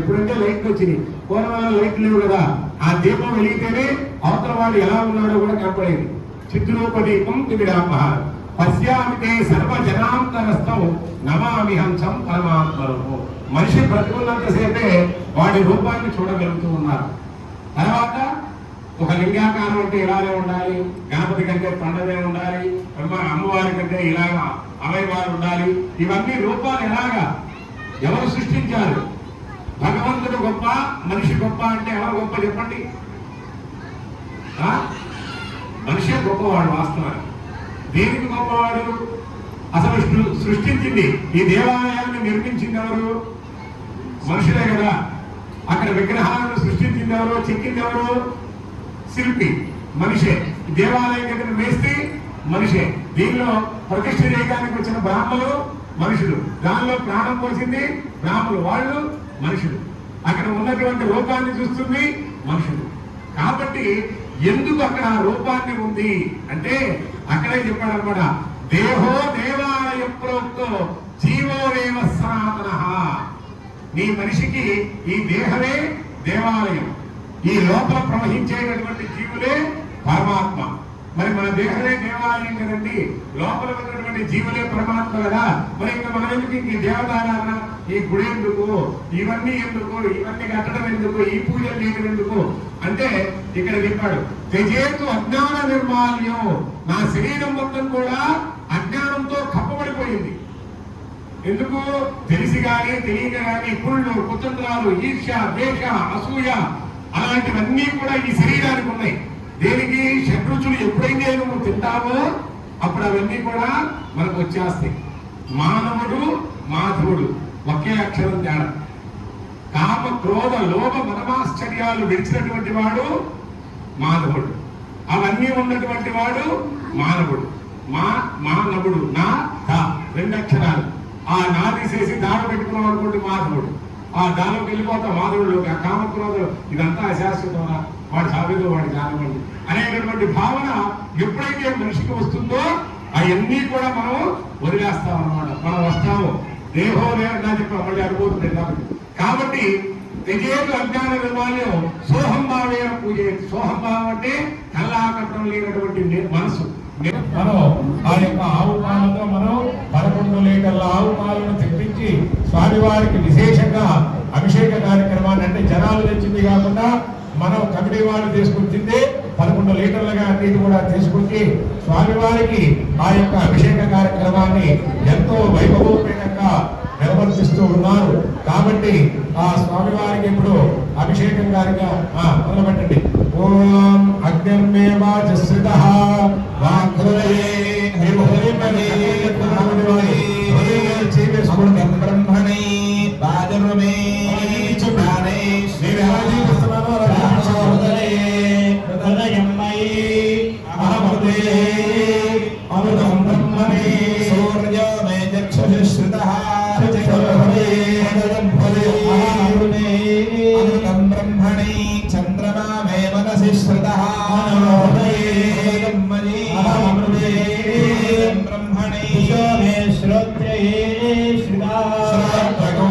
ఇప్పుడంటే లైట్లు వచ్చినాయి, పూర్వం లైట్లు లేవు కదా. ఆ దీపం వెలిగితేనే అవతల వాడు ఎలా ఉన్నాడో కూడా కనపడేది. చిత్రూపదీపం తిమిడాప పశ్యామితే సర్వజనాంతరస్థం నమామి హంసం పరమాత్మను. మనిషి బ్రతుకున్నంతసేపే వాడి రూపాన్ని చూడగలుగుతూ ఉన్నారు. తర్వాత ఒక లింగాకారం అంటే ఇలానే ఉండాలి, గణపతి కంటే పండగే ఉండాలి, అమ్మవారి కంటే ఇలాగా అవయవాలు ఉండాలి. ఇవన్నీ రూపాలు ఎలాగా ఎవరు సృష్టించారు? భగవంతుడు గొప్ప, మనిషి గొప్ప అంటే ఎవరు గొప్ప చెప్పండి? మనిషే గొప్పవాడు వాస్తవానికి. దేనికి గొప్పవాడు? అసలు సృష్టించింది ఈ దేవాలయాన్ని నిర్మించింది ఎవరు? మనుషులే కదా. అక్కడ విగ్రహాలను సృష్టించింది ఎవరు? చెక్కింది ఎవరు? శిల్పి మనిషే. దేవాలయం దగ్గర మేస్త్రి మనిషే. దీనిలో ప్రతిష్ఠ చేయడానికి వచ్చిన బ్రాహ్మణులు మనుషులు, దానిలో ప్రాణం పోసింది బ్రాహ్మణులు, వాళ్ళు మనుషులు. అక్కడ ఉన్నటువంటి రూపాన్ని చూస్తుంది మనుషులు. కాబట్టి ఎందుకు అక్కడ రూపాన్ని ఉంది అంటే అక్కడే చెప్పాడు అనమాట, దేహో దేవాలయ ప్రోక్తో జీవోరేవ సనాతన. నీ మనిషికి ఈ దేహమే దేవాలయం, ఈ లోపల ప్రవహించేటటువంటి జీవులే పరమాత్మ. మరి మన దేహమే దేవాలయం కదండి, లోపల ఉన్నటువంటి జీవులే పరమాత్మ కదా. మరి ఇంకా మన ఎందుకు ఈ దేవతారాధన, ఈ గుడి ఎందుకు, ఇవన్నీ ఎందుకు, ఇవన్నీ కట్టడం ఎందుకు, ఈ పూజలు చేయడం ఎందుకు అంటే ఇక్కడ చెప్పాడు, తెజేతు అజ్ఞాన నిర్మాల్యం. నా శరీరం మొత్తం కూడా అజ్ఞానంతో కప్పబడిపోయింది. ఎందుకు? తెలిసి కానీ తెలియక కానీ కుళ్ళు, కుతంత్రాలు, ఈర్ష్య, ద్వేష, అసూయ అలాంటివన్నీ కూడా ఈ శరీరానికి ఉన్నాయి. దేనికి? షడ్రుచులు ఎప్పుడైతే నువ్వు తింటావో అప్పుడు అవన్నీ కూడా మనకు వచ్చేస్తాయి. మానవుడు మాధవుడు ఒకే అక్షరం తేడా. కామ క్రోధ లోభ మదమాశ్చర్యాలు విడిచినటువంటి వాడు మాధవుడు, అవన్నీ ఉన్నటువంటి వాడు మానవుడు. మానవుడు నా దా రెండు అక్షరాలు. ఆ నా తీసేసి దాడు పెట్టుకున్నాం అనుకోండి మాధవుడు. ఆ దానిలోకి వెళ్ళిపోతాం మాధవుడిలోకి. ఆ కామక్రోధులు ఇదంతా అశాశ్వతమా, వాడు సాగుదో వాడి కానివ్వండి అనేటటువంటి భావన ఎప్పుడైతే మనిషికి వస్తుందో అవన్నీ కూడా మనం వదిలేస్తాం అన్నమాట. మనం వస్తాము దేహో లేకుండా చెప్పాం, మళ్ళీ అనుభూతుంది కాబట్టి తెజేతు అజ్ఞాన నిర్మాల్యం సోహంభావేన పూజ. సోహంభావం అంటే కల్లాకట్టం లేనటువంటి మనసు. మనం ఆ యొక్క ఆవు పాలతో మనం 11 లీటర్ల ఆవు పాలను తెప్పించి స్వామివారికి విశేషంగా అభిషేక కార్యక్రమాన్ని, అంటే జనాలు తెచ్చింది కాకుండా మనం కమిటీ వాళ్ళు తీసుకుని తింటే 11 లీటర్లుగా నీటి కూడా తీసుకొచ్చి స్వామివారికి ఆ యొక్క అభిషేక కార్యక్రమాన్ని ఎంతో వైభవోపేతంగా నిర్వర్తిస్తూ ఉన్నారు. కాబట్టి ఆ స్వామివారికి ఇప్పుడు అభిషేకం గారిగా మొదలుపెట్టండి. ఓం అగ్నిర్మేవాచశ్రితః వాగ్హృదయే బ్రహ్మణే బాజరుమే చుడానే అమృతం బ్రహ్మణే సూర్యో మే చక్షుశ్రుతః అమృతం బ్రహ్మణే చంద్రమా మే మనసి శ్రుతః బ్రహ్మణే మే శ్రోత్రే శ్రుతగో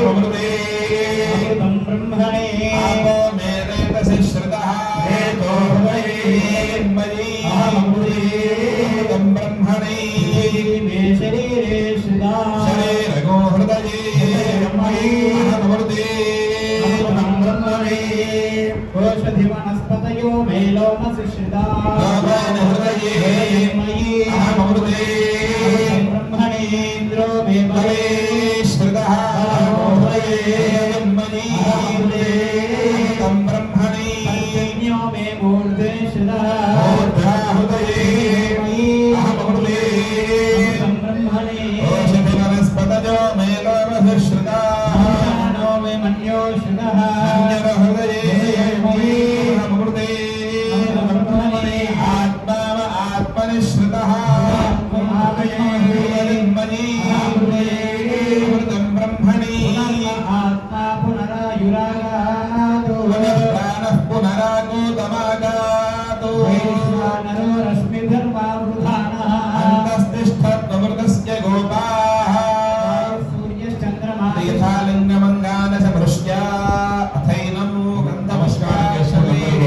అమృతం బ్రహ్మణే ఆపో మే రేతసి శ్రుతః అమృతం బ్రహ్మణే మే శరీరే శ్రుతా శరీరగో హృదయే అమృతం బ్రహ్మణే ఓషధి వనస్పతయో మే లోమసి శ్రుతా బ్రహ్మణేంద్రో మే బలే బ్రహ్మణే పర్జన్యో మే మూర్ధే శ్రుతా బ్రహ్మణే వనస్పతజో మే లోమసి శ్రుతా జ్ఞానో మే మన్యో శ్రుతా ఆత్మావ ఆత్మని శ్రుతః అమృతం బ్రహ్మణి ఆత్మా పునరాయురాగాదో ప్రాణః పునరాగోతమాగాతో వైశ్వానరో రశ్మిధర్మావృధానః అంతస్తిష్ఠత్వమృతస్య గోపాః సూర్యశ్చంద్రమా తీర్థాలింగమంగానస మృష్ట్యా అథైనం గంధమస్కార్యశ్వైః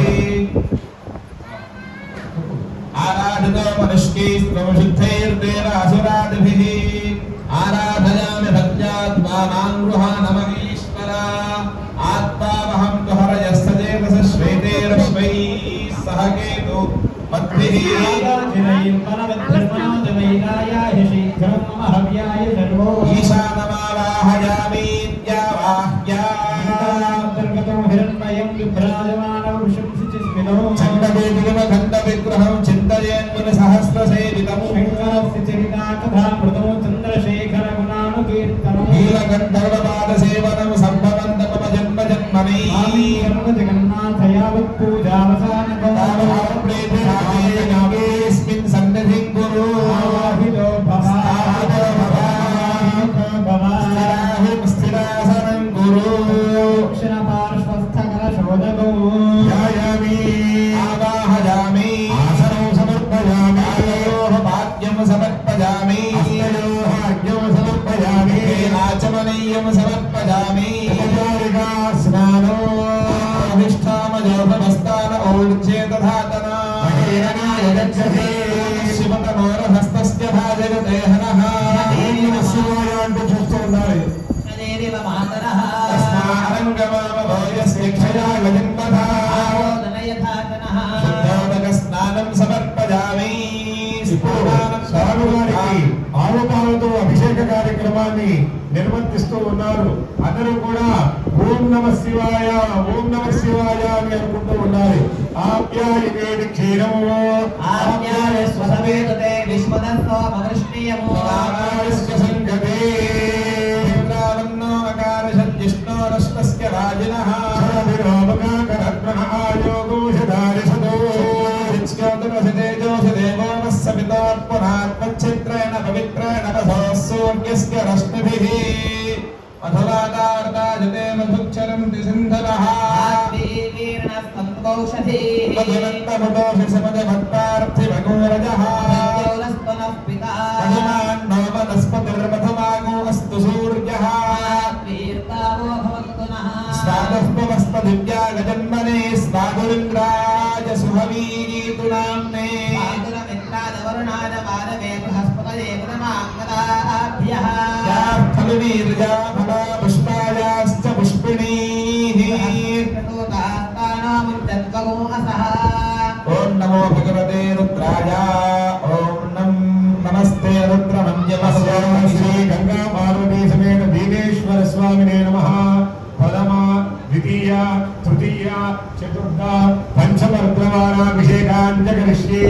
ఆరాధతో మనుష్కైస్త్వముషుద్ధైర్దేవాసురాదిభిः ఆరాధయామి భక్త్యాత్మానాం గృహాణమగీశ్వర ఆత్మావహం తు హరయస్తచేతస శ్వేతైరశ్వైः సహ కేతు పద్భిः ఈశానమావాహయామి చండవేదికమఖండ విగ్రహం చింతయేన్ముని సహస్రసేవితం నీలకంఠర్వపాద సేవనం సంభవంత మమ జన్మ జన్మని నాగేస్మిన్ సన్నిధిం కురు స్థిరాసనం కురు ధ్యాయామి ఆవాహయామి ఆసనం సమర్పయామి పాద్యం సమర్పయామి సమర్పయామి ఆచమనీయం సమర్పయామి స్నానో అధిష్టామయోగమస్తాన ఊర్జేతధాతన శివతమోరహస్తస్య భాజగతే హనః అంటూ చూస్తూ ఉండాలి. స్నానం సమర్పయామి. స్వామివారికి ఆవుపాలతో అభిషేక కార్యక్రమాన్ని నిర్వర్తిస్తూ ఉన్నారు. అందరూ కూడా ఓం నమ శివాయ ఓం నమ శివాయ అని అనుకుంటూ ఉండాలి. ఆప్యాయనేది క్షీరము సంగతే జిష్ణోరస్పస్య రాజినః సవితోత్పరాత్మచ్ఛిద్రేణ పవిత్రేణ సూర్యస్య రశ్మిభిః అథవాదార్దాజతే మధుక్షరంతి సింధనః మధునంతముదోషి సమజభక్తార్థిభగోరజః మధుమాన్నో వనస్పతిర్మధుమాగో అస్తు సూర్యః స్వాదఃపవస్పదివ్యా గజన్మనే స్వాదురింద్రాయ సుహవీగీతు నామ్నే పుష్పిణీః रुद्राय ओम नमस्ते रुद्रमन्यमस्य श्री गंगा पार्वती समेत दीनेश्वर स्वामिने नमः। प्रथम द्वितीय तृतीय చతుర్థ పంచమ రుద్రవారాభిషేకాన్ని కరిష్యే.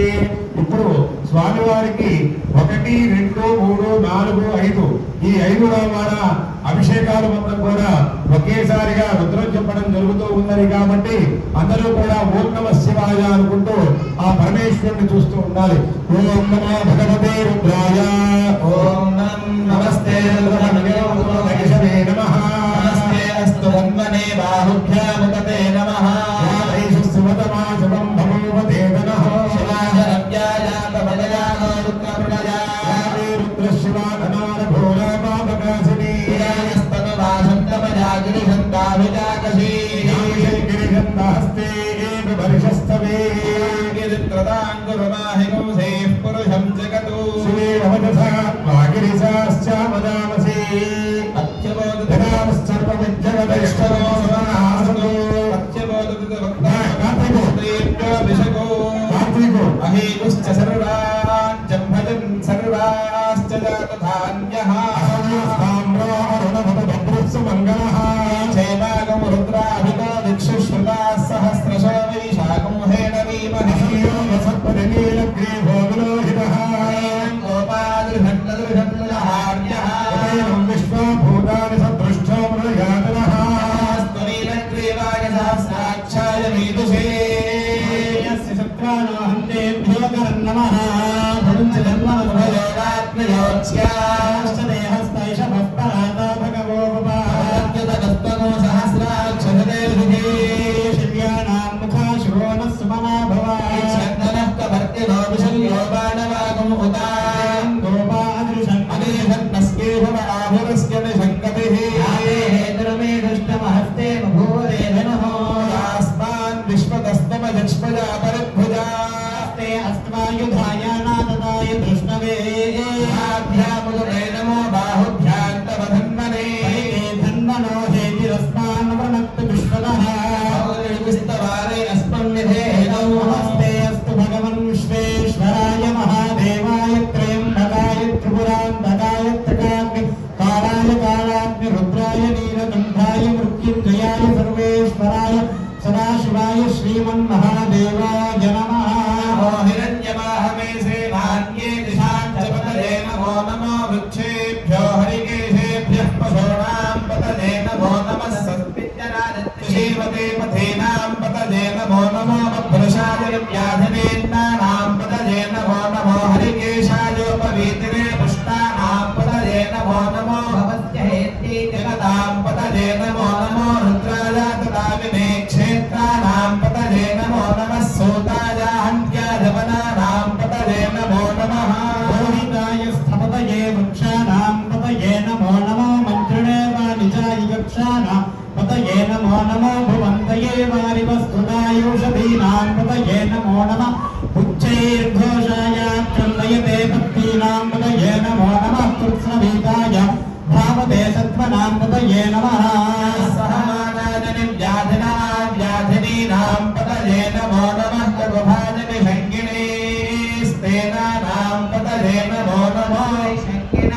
ఇప్పుడు స్వామివారికి 1 2 3 4 5 ఈ 5 వార అభిషేకాలు మొత్తం కూడా ఒకేసారిగా రుద్రం చెప్పడం జరుగుతూ ఉన్నది కాబట్టి అందరూ కూడా ఓం నమః శివాయ అనుకుంటూ ఆ పరమేశ్వరుని చూస్తూ ఉండాలి. ఓం నమో భగవతే రుద్రాయ ఓం నమస్తే రుద్రమణే నమః నమస్తే అస్తు ధన్వనే బాహుభ్యాముపతే నమః సుమతమా శుభం భగవతే నమః శివాజరవ్యాయాతమదయానో రుద్రప్రణయా రుద్రశివాధనార భోలాపాపకాశినీ స్తమవాసంతమజాగిరిషంతాభిజాకశీ గిరిషంతహస్తే ఏక వర్షస్తవే గిరిత్రదాంగురుమాహింసే పురుషం జగతు శ్రీరవజసా వాగిరిశాశ్చామదామసే అత్యబోధనామశ్చర్పవిద్యగదైష్టవో సమాసతో అహేతుశ్చ సర్వాన్ భజన్ సర్వాశ్చ జాతధాన్యః చైవాగం రుద్రాభితో దిక్షుశ్రుతా సహస్రశో వైశాఖం హేణ వీమహే విశ్వభూతాని సదృష్టో మృయాతనః స్తవీనగ్రీవాయ సహస్రాక్షాయ మీదుషే శత్రానాహంతేభ్యో కరన్నమః దేహస్తైష భక్తానా భగవో శివ్యానాం ముఖా శివోన సుమనా భవాయ గోపాదృశం హస్తే విశ్వదస్తమజక్ష్మజాపరిభుజాస్తే అస్త్వాయుధాయానాదాయ కృష్ణవే నమో బాహుభ్యాంతమధన్మనే ధన్మనో హేతిరస్మాన్ వృణక్తు విశ్వదః విస్తవారే అస్మన్నిధేనౌ నమస్తే అస్తు భగవన్ విశ్వేశ్వరాయ మహాదేవాయ త్రయంబకాయ త్రిపురాంతకాయ త్రికాగ్ని కాలాయ కాలాగ్ని రుద్రాయ నీలకంఠాయ మృత్యుంజయాయ సర్వేశ్వరాయ సదాశివాయ శ్రీమన్మహాదేవాయ నమః. హిరణ్యవాహమే సేనాన్యే దిశాంచపతయే నమో నమో వృక్షేభ్యో హరికేశేభ్యః పశూనాం పతయే నమో నమః సత్పిత్యరాజత్యశీవతే పథేనాం పతయే నమో నమో భృషాయ వ్యాధినేన్నానాం పతయే నమో నమో హరికేశాయోపవీతినే పుష్టానాం పతయే నమో నమో భవత్య హేత్యై జగతాం పతయే నమో నమో రుద్రాయ తదావినే క్షేత్రానాం పతయే నమో నమః సూతాయ హంత్యాజవనానాం పతయే నమో నమః గోవిందాయ స్థపతయే వృక్షాణాం పతయే నమో నమో మంత్రిణే వాణిజాయ యక్షాణాం పతయే నమో నమో భువంతయే వారివస్తుదాయూషధీనాం పతయే నమో నమః ఉచ్చైర్ఘోషాయ క్రందయతే భక్తీనాం పతయే నమో నమః కృత్స్నవీతాయ భావతే సత్వనాం పతయే నమః సహమానాజని వ్యాధినాం వ్యాధినీనాం పతయే నమో నమః కర్మభాజని శంకినే స్తేనానాం పతయే నమో నమో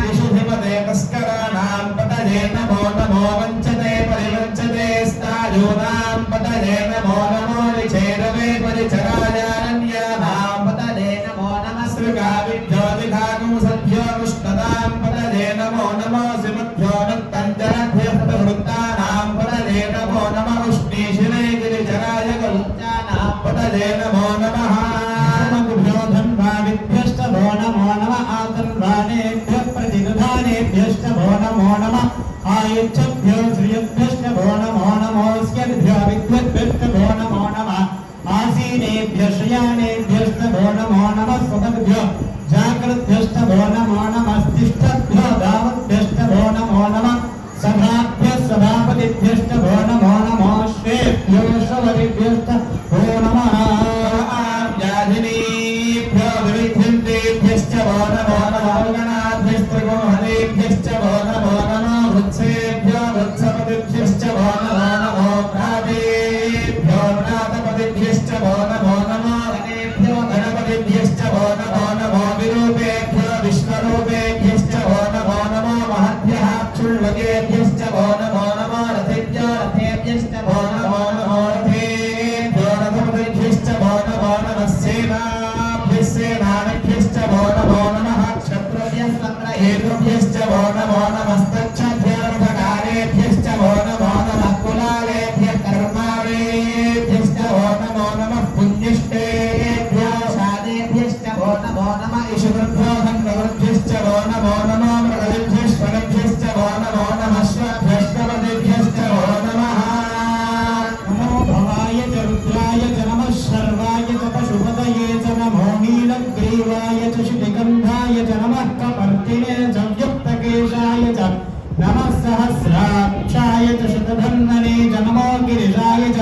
విశుధిపతే తస్కరాణాం పతయే నమో నమో వంచతే పరివంచతే స్థాయూనాం పతయే నమో నమో విచేరవే పరిచరాయారణ్యానాం పతయే నమో నమః శ్రీకావిజ్యోతిఘాగం సభ్యో విష్ణదాం పతయే నమో నమో శ్రీమద్భ్యో నక్తంజరభ్యః ప్రవృత్తానాం పతయే నమో నమః ఉష్ణీశినే గిరిజరాయ గలుత్యానాం పతయే నమో నమః భ్యో ధన్వాదిభ్యశ్చ భో నమో నమః ఆకర్వాణేభ్యః ప్రతిదధానేభ్యశ్చ భో నమో నమః ఆయుచ్ఛభ్యో శ్రియభ్యశ్చ భో నమో నమోస్యద్భ్యో విద్వద్భ్యశ్చ భో నమో నమః ఆసీనేభ్యః శయానేభ్యశ్చ భో నమో నమః స్వపద్భ్యో జాగ్రద్భ్యశ్చ భో నమో నమః తిష్టభ్యో దావద్భ్యశ్చ భో నమో నమః సభాభ్యః సభాపతిభ్యశ్చ భో నమో నమః శ్వేభ్యో శ్రవతిభ్యశ్చ భో నమః వ్యాధినీభ్యో వివిధ్యంతేభ్యశ్చ భో నమో నమః గణాభ్యశ్చ భో నమో నమః వృత్సేభ్యో వృత్సపతిభ్యశ్చ భో నమో నమో భ్రాతేభ్యో భ్రాతపతిభ్యశ్చ భో నమో నమః గణేభ్యో గణపతిభ్యశ్చ हेतुभ्यश्च वो नमो नमस्तच्छाभ्यर्भकारेभ्यश्च वो नमो नमः कुलालेभ्यः कर्मावेभ्यश्च वो नमो नमः पुण्यष्टेभ्यः शादेभ्यश्च वो नमो नमः ईश्वरभ्यो धन्वभ्यश्च वो नमो नमः मृगभ्यश्वरभ्यश्च वो नमो नमः श्वभ्यश्वपदेभ्यश्च वो नमः नमो भवाय च रुद्राय च नमः शर्वाय च पशुपतये च नमो नीलग्रीवाय च शितिगन्धाय च नमः कपर्दिने च व्युक्तकेशाय च नमः सहस्राक्षाय च शतधन्वने च नमो गिरिजाय च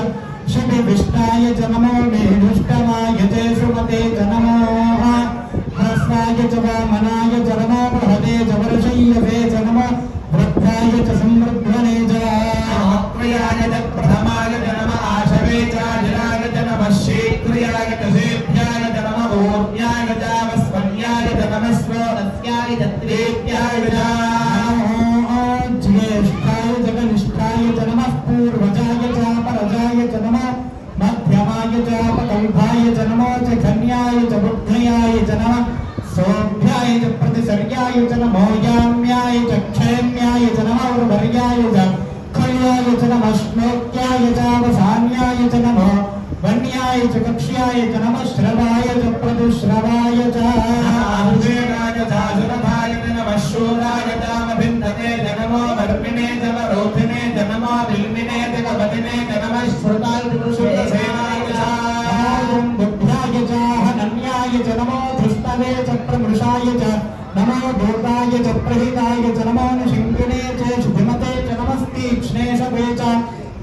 शितिविष्टाय च नमो मेढुष्टमाय च सुमते च नमो ह्रस्वाय च वामनाय च नमो बृहते च वर्षय्यसे च नमो वृद्धाय च समृद्धने च क्रियाय च प्रथमाय च नमः आशवे च जलाय च नमः शीघ्रियाय च सेभ्याय च नमः ऊर्ध्याय च वस्वन्याय च नमः स्वरस्याय च त्रेभ्याय च ज्येष्ठाय च कनिष्ठाय च नमः पूर्वजाय च परजाय च नमः मध्यमाय च अपकल्पाय च नमो च कन्याय च बुद्धयाय च नमः सोभ्याय च प्रतिसर्याय च नमो याम्याय च क्षेम्याय च नमो उर्वर्याय च खल्याय च नमः श्लोक्याय च वसान्याय च नमो वन्याय च कक्ष्याय च नमः श्रवाय च प्रतिश्रवाय च आहुषेणाय च सुरभाय च नमः शूराय च मभिन्दते च नमो वर्मिणे च वरोधिने च नमो विल्मिने च कपतिने च नमः श्रुताय च श्रुतसेनाय च बुद्ध्याय च हनन्याय च नमो धृष्टवे च प्रमृषाय च नमो दूताय च प्रहिताय च नमो निशिङ्गिने च शुभिमते च नमस्तीक्ष्णे शवे च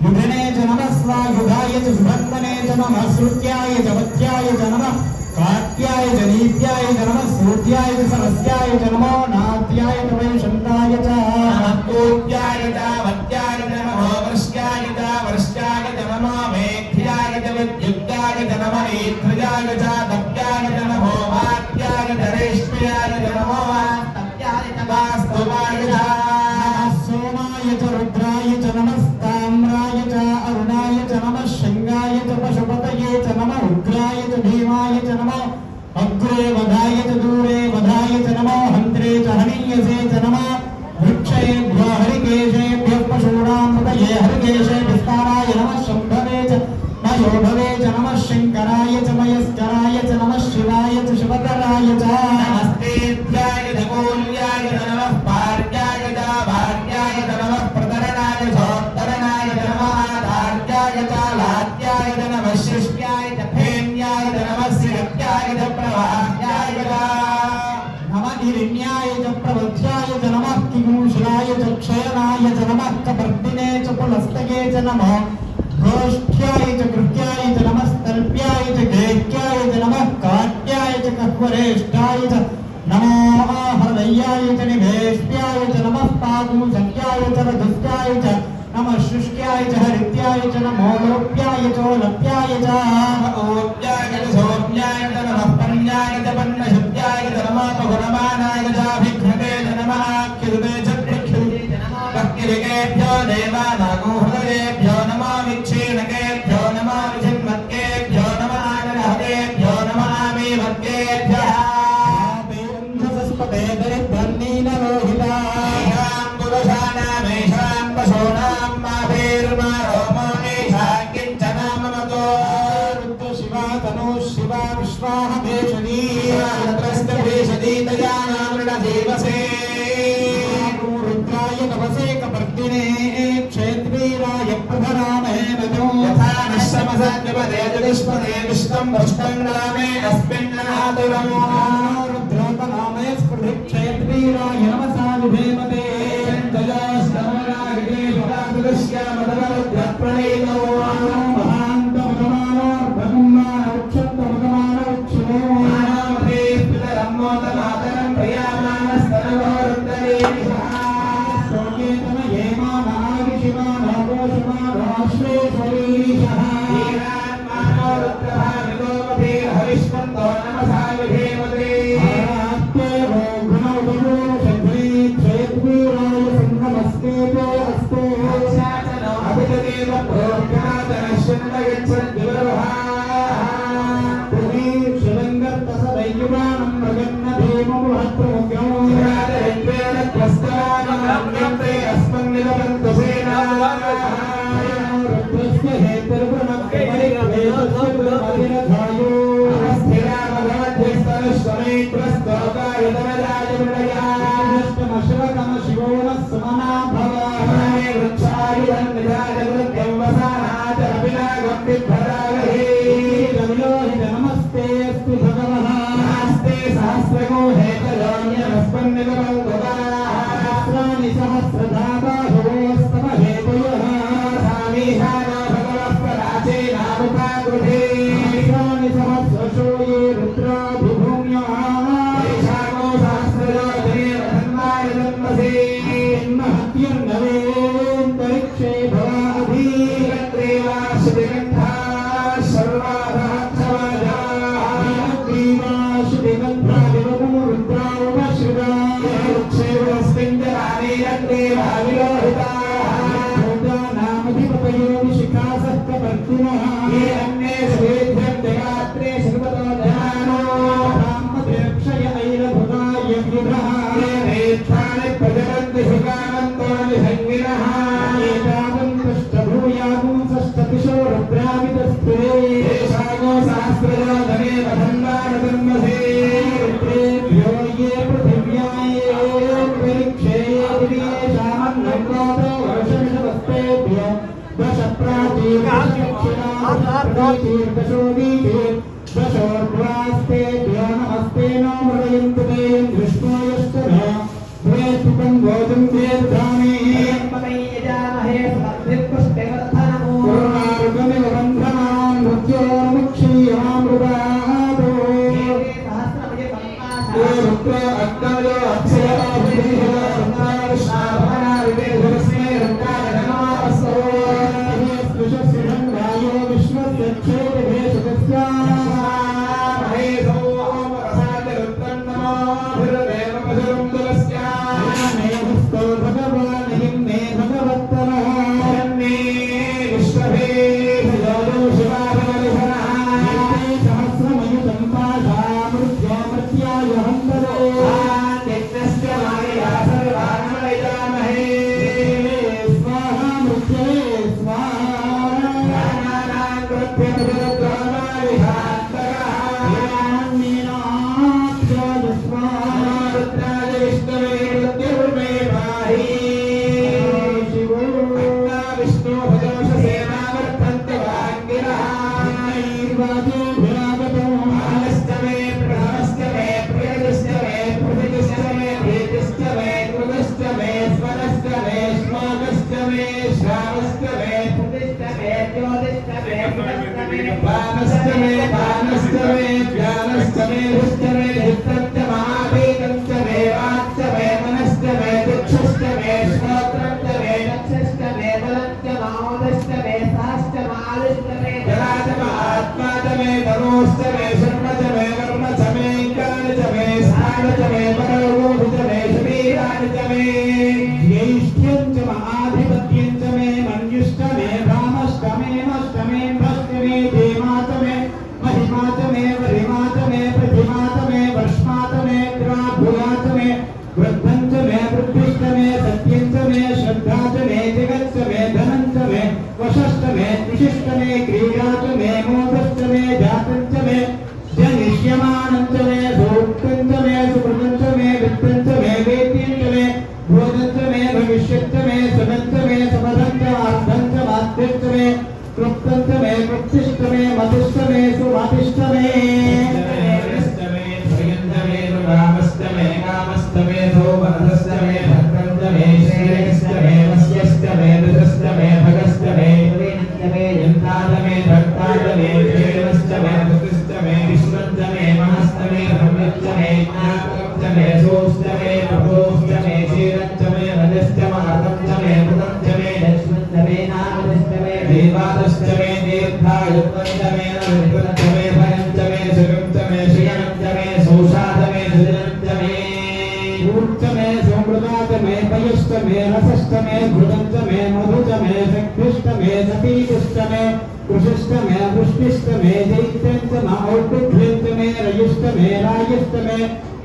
युधिने च नमः स्वायुधाय च सुभन्वने च नमः श्रुत्याय च वत्याय च नमः कात्याय च नीत्याय च नमः सूर्याय च सरस्याय च नमो नात्याय च वैशन्ताय च कूत्याय च वत्याय च नमो वर्ष्याय च वर्ष्याय च नमो मेघ्याय च विद्युत्याय च नमः ईध्रजाय च दप्याय च नमो वात्याय च रेश्म्याय च नमो वास्तव्याय च वास्तवाय च सोमाय च रुद्राय च नमस्ताम्राय च अरुणाय च नमः शृङ्गाय च पशुपतये च नमः उग्राय च भीमाय च नमः अग्रे वधाय च दूरे वधाय च नमो हन्त्रे च हनीयसे च नमः वृक्षेभ्यो हरिकेशेभ्यः पशूनामृतये हरिकेशे विस्ताराय नमः शम्भवे च मयोभवे च नमः शङ्कराय च मयस्कराय च नमः शिवाय च शिवकराय च नमस्तेभ्याय च कौल्याय च नमः पार्याय च भार्याय च नमः प्रतरणाय चोत्तरणाय च नमः आधार्याय च लात्याय च नमः शिष्ट्याय च फेन्याय च नमः सिरत्याय च प्रवाह्याय च नमः हिरण्याय च प्रवध्याय च नमः किमूषलाय च क्षयनाय च नमः कपर्दिने च पुलस्तके च नमः गोष्ठ्याय च कृत्याय च नमः स्तल्प्याय च गेह्याय च नमः काट्याय च कह्वरेष्ठाय च नमो हृदयाय च निभेष्याय च नमः पादूषक्याय च रघुस्याय च नमः शुष्क्याय च हरित्याय च नमो लोप्याय च लप्याय च ओप्याय च सोम्याय च नमः पन्याय च पन्नशुद्ध्याय च नमः बहुरमानाय च भिघ्नते च नमः आख्युते च प्रख्युते च नमः भक्तिरिकेभ्यो देवानागो हृदयेभ्यो नमः विक्षीणकेभ्यो नमः विचिन्मत्केभ्यो नमः आनरहतेभ्यो नमः आमीवत्केभ्यः आपेन्द्रसस्पते दरिद्रन्नीनरोहिताः पुरुषाणामेषां पशूनां माभिर्मा रोमो एषा किञ्चनाममतो रुद्र शिवा तनु शिवा विश्वाहभेषणी रुद्रस्य भेषणी दयानामृणदेवसे रुद्राय तपसे कपर्दिने क्षेत्रीराय प्रभरामहे नजो यथा नश्यमसद्यपदे जगष्पदे विष्णं भ्रष्टं नामे अस्मिन् नातुरमो रुद्रतनामे स्फुटिः क्षेत्रीराय नमसा विधेमते जयोस्तमरागे भरादृश्यामदवरुद्रप्रणीतो महान्तमगमानो ब्रह्माणोक्षन्तमगमानो क्षिणो मानवते पितरम्मोदमातरं प्रियामानस्तनवो रुद्रे शोकेतमये मानागिशिमानो गोषमानो श्रेष्ठरीशः हीरान्मानो रुद्रः विगोपते हविष्मन्तो नमसा विधेमते आत्मेवो गुणोपगो शक्री क्षेत्री अन्यन्ते अस्मन्निलपन्तु सेनाय रुद्रस्य हेतुर्ब्रह्मणिर्वेदस्य गुरुमधिरधायो स्थिरामभवद्भिस्तनुष्वमेत्रस्तोकाय धनराज विनयाष्टमश्वकम शिवो नः सुमना भव वृक्षायुधं निधाजगृत्यं वसानाच अभिनागम्बिभ्रदागहे नमस्ते अस्तु भगवः नमस्ते सहस्रगो हेतलोन्यमस्मन्निलपन्तुदानि सहस्रधा बाहुवोस्तव हेतुयः सामीहानो भगवः पराचेनामुपागृहे सहस्रशो ये रुद्राभिभूम्यः तेषामो सहस्रयोजने रथन्वाय जन्मसे महत्यर्नवेन्तरिक्षे भवाभिग्रीवाशुभिगन्धा सर्वाधाक्षवाजाग्रीवाशुभिगन्धा विवगुमु रुद्रावशुभा नामधिपतयो विशिखासः कपर्तिनः ये अन्ये सुवेद्यं जगात्रे सर्वतो ध्यानो ब्राह्मतिरक्षय ऐरभुगाय विभ्रः ये नेत्राणि प्रजनन्ति सुकामन्तो निसङ्गिनः एतावन्तष्टभूयागुं षष्ठतिशो रुद्रावितस्थिरे येषागो सहस्रजो धने वधन्वानधर्मसे रुद्रेभ्यो ये पृथिव्याये दिव्येषामन्नङ्गोतो वर्षमिषवस्तेभ्यो दश प्राचीर्दशोदीर्दशोर्ध्वास्तेभ्यो नमस्ते नो मृदयन्तु ते दृष्टो यश्च न द्वेष्टुकं भोजं वेद्धामि करुणार्गमिव बन्धनान् मृत्योर्मुक्षीयमामृतादो ये रुद्र अग्नयो अक्षयः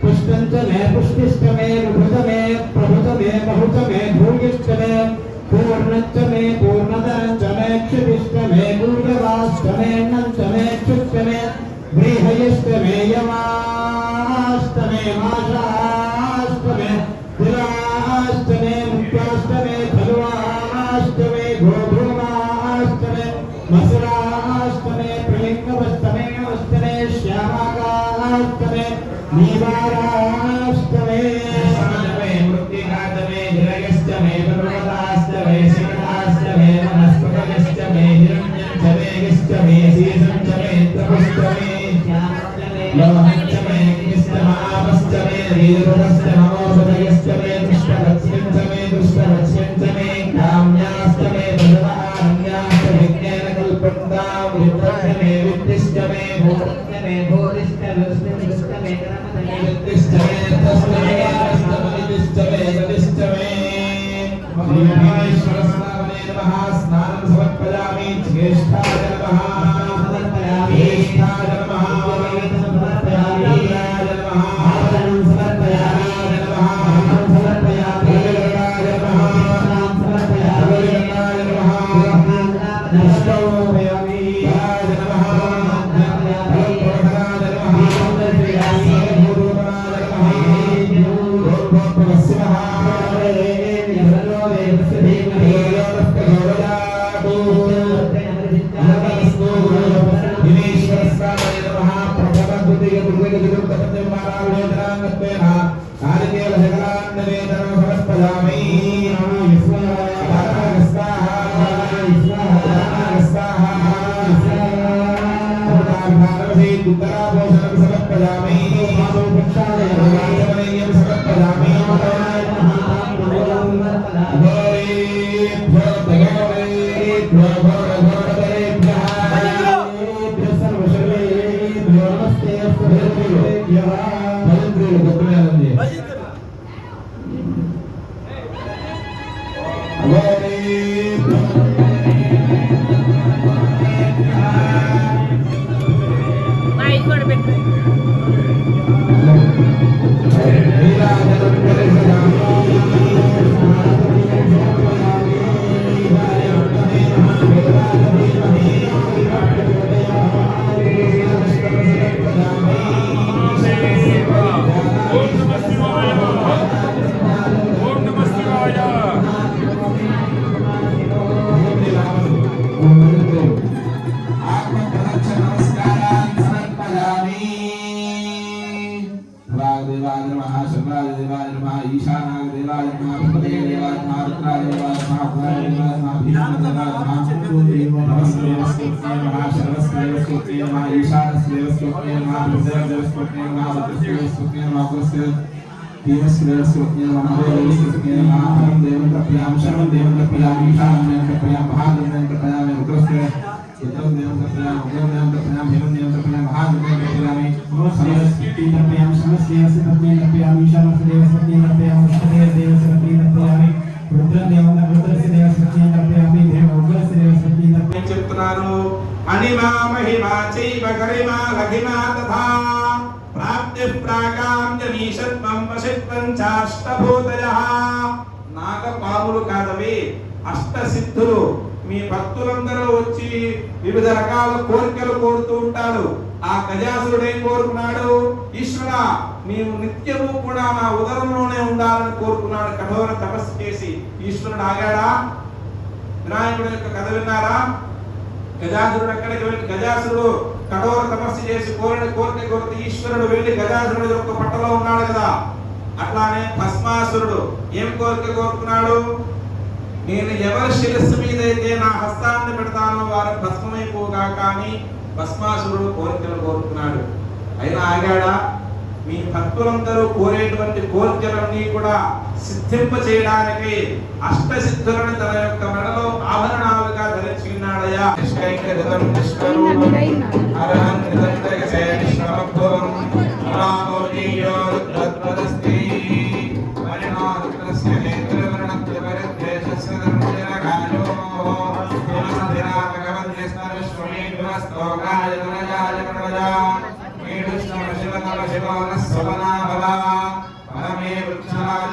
पुष्टंच मे पुष्टिष्ट मे विभुत मे प्रभुत मे मे बहुच मे भूयिष्ठ मे पूर्णच्च मे पूर्णतरञ्च मे क्षितिश्च मे पूर्णवाश्च मे नञ्च मे क्षुच्च मे बृहयिष्ठ मे यमाश्च मे माशाश्च मे तिलाश्च मे मुक्ताश्च मे धनुवाश्च मे गोधूमाश्च मे मसुराश्च मे प्रलिङ्गवश्च मे नमश्च मे श्यामाकाश्च मे नीवाराश्च मे मृत्तिकाश्च मे हिरयश्च मे पर्वताश्च मे शिखराश्च मे वनस्पतयश्च मे हिरण्यश्च मे यश्च मे शीर्षश्च मे तपश्च मे लोहश्च मे अग्निश्च महापश्च मे रीरुरश्च ममोषधयश्च मे दुष्टवत्स्यश्च मे दुष्टवत्स्यश्च मे काम्याश्च मे भगवान्याश्च विज्ञान कल्पन्तां विद्रश्च मे विद्धिश्च मे भूतश्च मे भूरिश्च विष्णुश्च मे गणपतये विद्धिश्च मे तस्मै नमस्ते मे गदिश्च मे श्रीमहेश्वरस्वामिने नमः स्नानं समर्पयामि ज्येष्ठाय नमः समर्पयामि ज्येष्ठाय नमः समर्पयामि ज्येष्ठाय नमः समर्पयामि नमः समर्पयामि ज्येष्ठाय नमः समर्पयामि ज्येष्ठाय नमः नमस्कारयामि ज्येष्ठाय नमः చెప్తున్నారు అనిమా మహిమా చైవ గరిమా లఘిమా తథా ప్రాప్తి ప్రాకాం జనీషత్వం వశిత్వం చాష్టభూతయః నాగపాములు కాదవి అష్ట సిద్ధులు మీ భక్తులందరూ వచ్చి వివిధ రకాల కోరికలు కోరుతూ ఉంటారు. ఆ గజాసురుడు ఏం కోరుకున్నాడు? ఈశ్వర నీవు నిత్యము కూడా నా ఉదరంలోనే ఉండాలని కోరుకున్నాడు. కఠోర తపస్సు చేసి ఈశ్వరుడు ఆగాడా? వినాయకుడి యొక్క కథ విన్నారా? గజాసురుడు ఎక్కడికి వెళ్ళి గజాసురుడు కఠోర తపస్సు చేసి కోరిన కోరిక కోరితే ఈశ్వరుడు వెళ్ళి గజాసురుడు యొక్క పట్టలో ఉన్నాడు కదా. అట్లానే భస్మాసురుడు ఏం కోరిక కోరుకున్నాడు? నేను ఎవరి శిరస్సు మీద అయితే నా హస్తాన్ని పెడతానో వారు భస్మమైపోగా కానీ భస్మాసురుడు కోరికలు కోరుకున్నాడు. అయినా ఆగాడా? మీ భక్తులందరూ కోరేటువంటి కోరికలన్నీ కూడా సిద్ధింప చేయడానికి అష్టసిద్ధులను తన యొక్క మెడలో ఆభరణాలుగా ధరించి ఉన్నాడయ్యా. పరమే వృక్షరాజ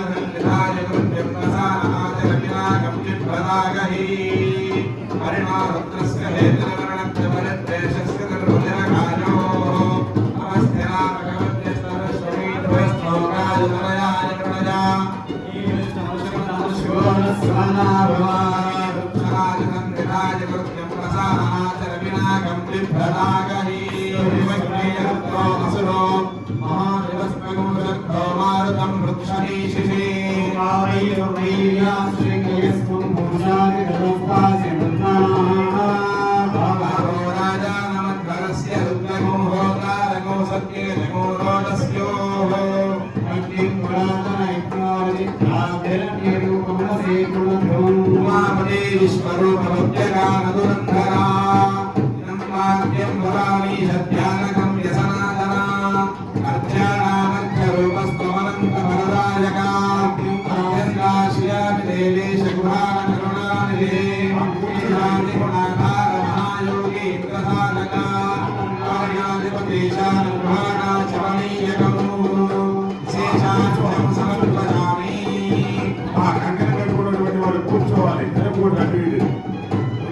కూర్చోవాలి కూడా అటు ఇటు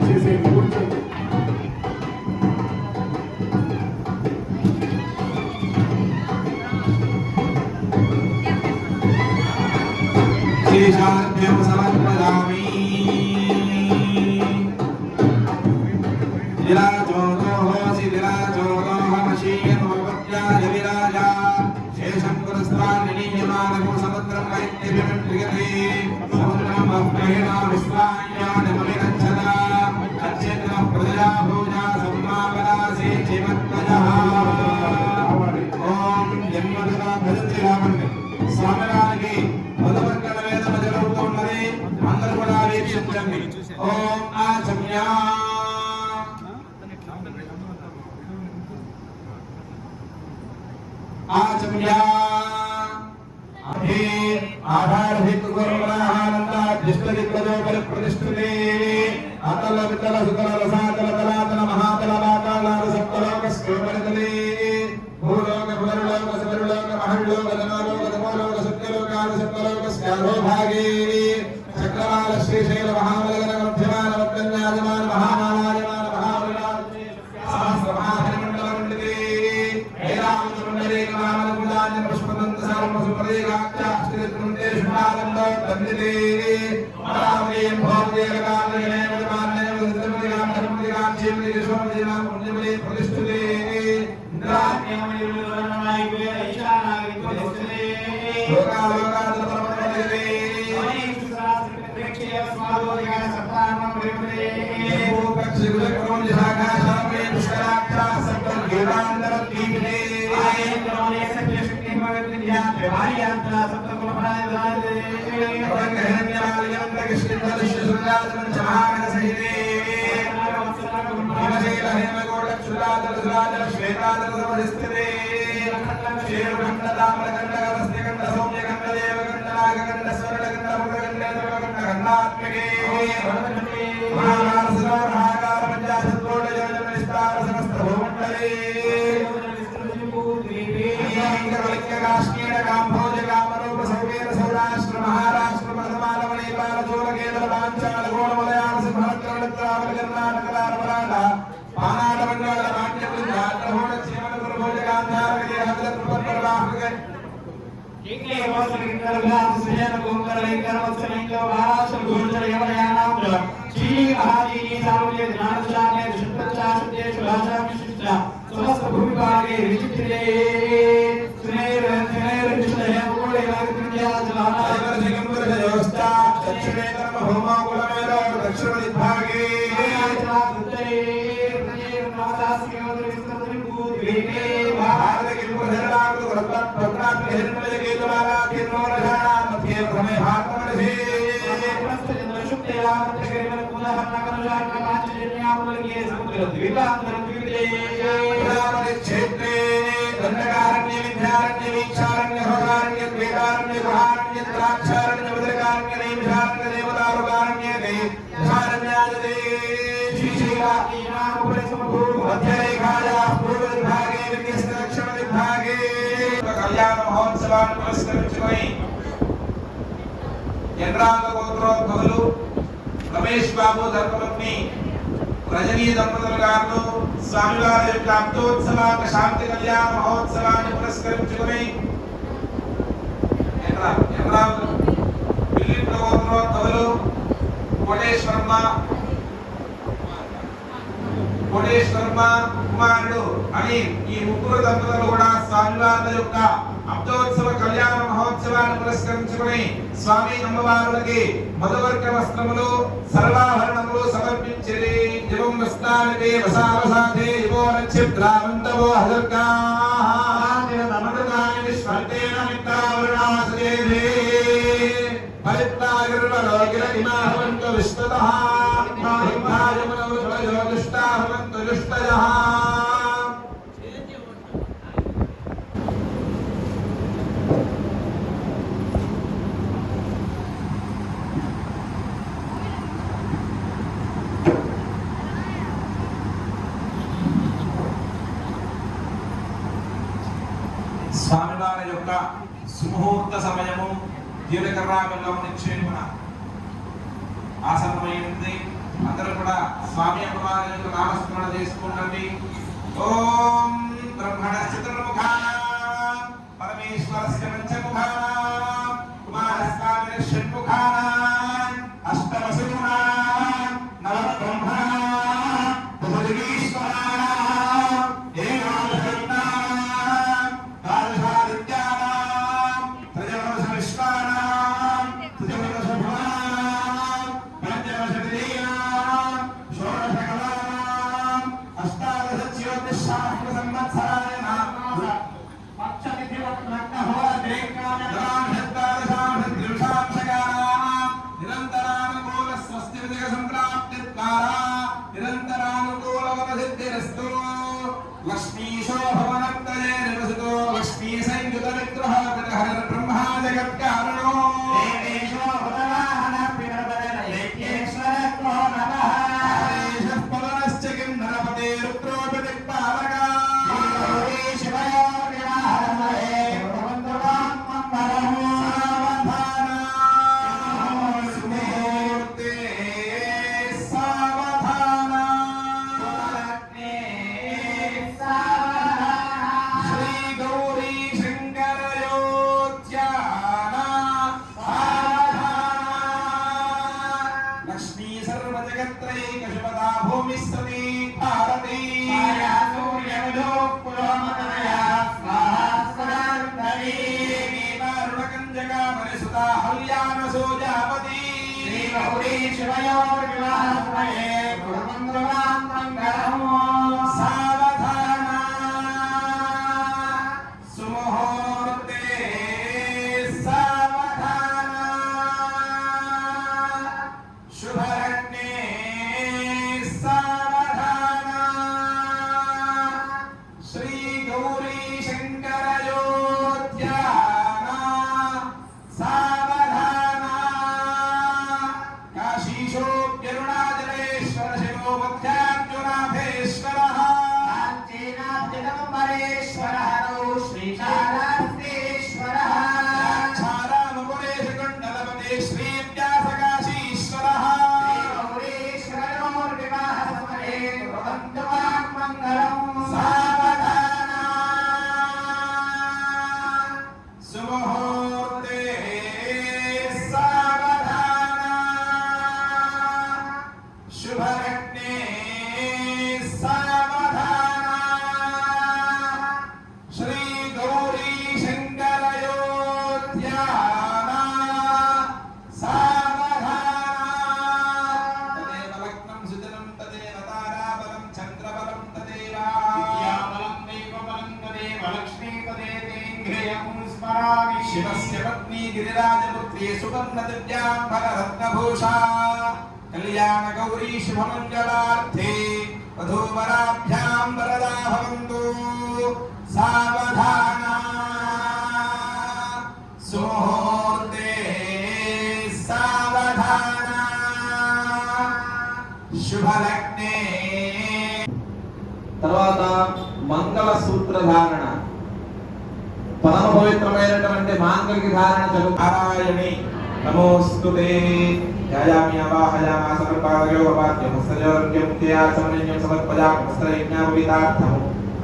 చేసే కూర్చోండి. శేషాభ్యం సమర్పయామి విరాజోహోసి విరాజోహమశీయమోపత్యాయ విరాజా శేషం పురస్త్రాన్ని నియమానకం సముద్రం వైద్యభిమట్రియతే సముద్రం అప్రహేణా విశ్వాన్యానమవిరచ్చదా అచ్చేతన ప్రజా భూజా సమ్మాపదాసే చిమత్వజః ఓం జన్మదగా భజతి రామండి స్వామివారికి మధుమంగళ వేదము జరుగుతున్నది అందరూ కూడా వీక్షించండి. ఓం ఆచమ్యా आचम्या अभि आधारभित गुरुमनानंद दिष्टदिग्गजो परिप्रतिष्ठिते अतल वितल सुतल रसातल तलातल महातल वाताल सप्तलोक स्कोपरितले भूलोक भुवर्लोक सुवर्लोक महल्लोक धनलोक तमोलोक सत्यलोक आदि सप्तलोक स्कारो भागे चक्रवाल श्रीशैल महाबलगन मध्यमान वत्कन्याजमान महामालाजमान महाबलगान सहस्र महाधनमंडल मंडिते ऐराम मंडले कामन पुजान पुष्पदंत सारम सुप्रदेगाख्या श्रीत्रंते शुभानंदो तन्निते मरावये भोगे लगाने मदमाने मदमदिगाम धर्मदिगाम जीवनि विश्वमदिगाम पुण्यमले प्रतिष्ठिते इंद्राज्ञमये विलवनायके ईशानायके प्रतिष्ठिते लोका लोकादल परमपदे अनेक सहस्र प्रेक्षय स्वालोदिगान सप्ताहम विरमते भूकक्षि गुलकरों शाखा शामे पुष्कराक्षा सप्तम गेवांतर दीपने आयेन्द्रोने सत्य शक्ति भगवती ध्यान व्यवहारी यात्रा सप्तम कुलपराय दादे रंगहन्यालयंत्र कृष्णदर्श सुंदराजन चमहागण सहिते हिमशैल हेमगोड़ सुरादल सुरादल श्वेतादल समधिस्थिते शेरुगंड ताम्रगंड गवस्त्यगंड सौम्यगंड देवगंड नागगंड स्वर्णगंड मुखगंड देवगंड गंधात्मके महाभार सरोवर महाकार पंचाशत्कोट योजन विस्तार समस्त भूमंडले काश्मीर काम्भोज कामरूप सौवेर सौराष्ट्र महाराष्ट्र मधुमाल मणिपाल चोरकेतल पांचाल गोणमलयाल सिंहत्रणत्रावल कर्नाटक धारवाड़ पानाड बंगाल नाट्य गुजरात होड़ जीवन गुरुभोज गांधार के हजरत पर बाहर इनके वस्त्र इंद्रगाम सुजन कुंकर लेकर वस्त्र लिंग महाराष्ट्र गोचर यवनयानाम श्री महाजी सार्वजनिक ज्ञानशाने शुद्धचाशुद्धे शुभाषा विशिष्टा समस्त भूमिभागे विचित्रे सुनेर सुनेर विष्णुय कोडे लागतिया जलाना इवर दिगंबर व्यवस्था दक्षिणे कर्म होमा कुलमेलो दक्षिण दिग्भागे आयतला उत्तरे प्रजेर नवदासी योद्र विस्तृति भूत वेगे भारत किंपुर धरलाग रत्न प्रताप हिरण्मय के द्वारा किन्नोर घाना मध्य भ्रमे भारतमधे प्रस्थ चंद्र शुक्ते रामत के पुनः नगरजात कांच जन्यामुल के समुद्र द्वीपांतर द्वीपे रामत क्षेत्रे दंडकारण्य विद्यारण्य वीक्षारण्य होगारण्य द्वेकारण्य गुहारण्य द्राक्षारण्य भद्रकारण्य नैमिषारण्य देवदारुकारण्य दे धारण्यादे श्रीशैला नाम पुरस्मभू मध्य रेखाया पूर्व विभागे विन्यस्त दक्षिण विभागे कल्याण महोत्सवाన్ని పురస్కరించుకొని ఎండ్రాంగ గోత్రోద్భవులు రమేష్ బాబు ధర్మపత్ని రజనీ దంపతులు గారు స్వామివారి యొక్క అమృతోత్సవాల శాంతి కళ్యాణ మహోత్సవాన్ని పురస్కరించుకొని ఎండ్రాంగ బిల్లింప గోత్రోద్భవులు కోటేశ్వర్మ కుమారుడు అని ఈ ముగ్గురు దంపతులు కూడా స్వామివారి యొక్క అమృతోత్సవ కళ్యాణ మహోత్సవాన్ని పురస్కరించుకొని స్వామి అమ్మవారులకి మధువర్గ వస్త్రములు సర్వాభరణములు సమర్పించిరి. దివం వస్త్రానికే వసావసాధే యువో నక్షత్రావంతవో హజర్గామృతాని విశ్వర్తేన మిత్రావరుణాసజేధే పరిత్రాగిర్వలోకిల ఇమాహవంతు విశ్వతః మాహింభాయమునవృత్వయో దుష్టాహవంతు దుష్టయః. స్వామివారి యొక్క సుముహూర్త సమయము జీలకర్ర బెల్లం నిక్షేపణ ఆసన్నమైంది. అందరూ కూడా స్వామి అమ్మవారి యొక్క నామస్మరణ చేసుకోండి. ఓం బ్రహ్మణ చతుర్ముఖానాం పరమేశ్వరస్య పంచముఖానాం కుమారస్వామిన షణ్ముఖానాం అష్టవసునాం నవబ్రహ్మణాం భుజగీశ్వరాం ఏకాదశరత్నాం ద్వాదశాదిత్యానాం త్రయోదశ విశ్వానాం త్రిదశ భువనానాం పంచదశ షోడశకలానాం అష్టాదశ జ్యోతిషాస్త్ర సంవత్సరాయ నమః. పక్షమితి వక్రహోరే కామనాం హత్తాదశాం హత్రిషాం శకానాం నిరంతరానుకూల స్వస్తి విజయ సంప్రాప్తిద్వారా నిరంతరానుకూలవసిద్ధిరస్తు. లక్ష్మీశో భవనక్తయే నివసితో లక్ష్మీ సంయుత విగ్రహ హర బ్రహ్మా జగత్కారణో దేవేశో భవనాహన పినవదన ఏకేశ్వరత్వో నమః. దేశః పవనశ్చ కిన్నరపతే రుద్రోపి దిక్పాలకా శివయో వివాహమహే భవంతువాం మంగళం. సావధానా సుముహూర్తే సావధానా శ్రీ గౌరీ శంకరయోధ్యాన లక్ష్మీ సర్వజగత్రైకశుపదా భూమిస్సతి భారతీ రుణకంజకామనిసుతా హల్యాన సోజాపతి సావధానా సుముహూర్తే సావధానా శుభలగ్నే సావధానా శ్రీ గౌరీ శంకరయోధ్యాన సావధానా కాశీశోऽప్యరుణాచలేశ్వర శివో మధ్యార్జునాభేశ్వరః చారామపురేశకుండలపతే శ్రీ వ్యాసకాశీశ్వరః సావధానా సుముహూర్తే సావధానా శుభలగ్నే సావధానా శ్రీ గౌరీ శంకరయోధ్యాన సావధానా తదేవ లగ్నం సుదినం తదేవ తారాబలం చంద్రబలం తదేవ శివస్య పత్ని గిరిరాజపుత్రీ సువర్ణదివ్యాంబరరత్నభూషా కళ్యాణ గౌరీ శుభమంగళార్థే వధూవరాభ్యాం వరదా భవంతు. సావధానా సుముహూర్తే సావధానా శుభలగ్నే. తర్వాత మంగళ సూత్రధారణ పరమ పవిత్రమైనటువంటి మాంగళ్య ధారణ జరుగు. నారాయణి నమోస్తుతే ధ్యాయామి అవాహయామ సమర్పయామి వాక్యం సజోర్యం త్యాసమన్యం సమర్పయామి వస్త్రయజ్ఞాపవితార్థం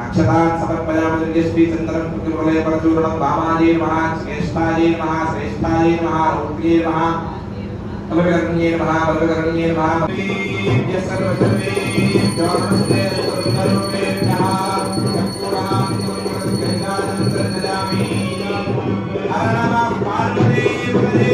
అక్షతాన్ సమర్పయామి దుర్గేశ్వరీ చంద్రం కుకులయ పరచూర్ణం వామాజే నమః శ్రేష్ఠాయే నమః శ్రేష్ఠాయే నమః రౌద్ర్యే నమః బలకర్ణ్యే నమః బలకర్ణ్యే నమః. సర్వసర్వే జ్ఞానస్తే సర్వే నమః సంపూర్ణాం సంపూర్ణం హర నమః పార్వతీ పదే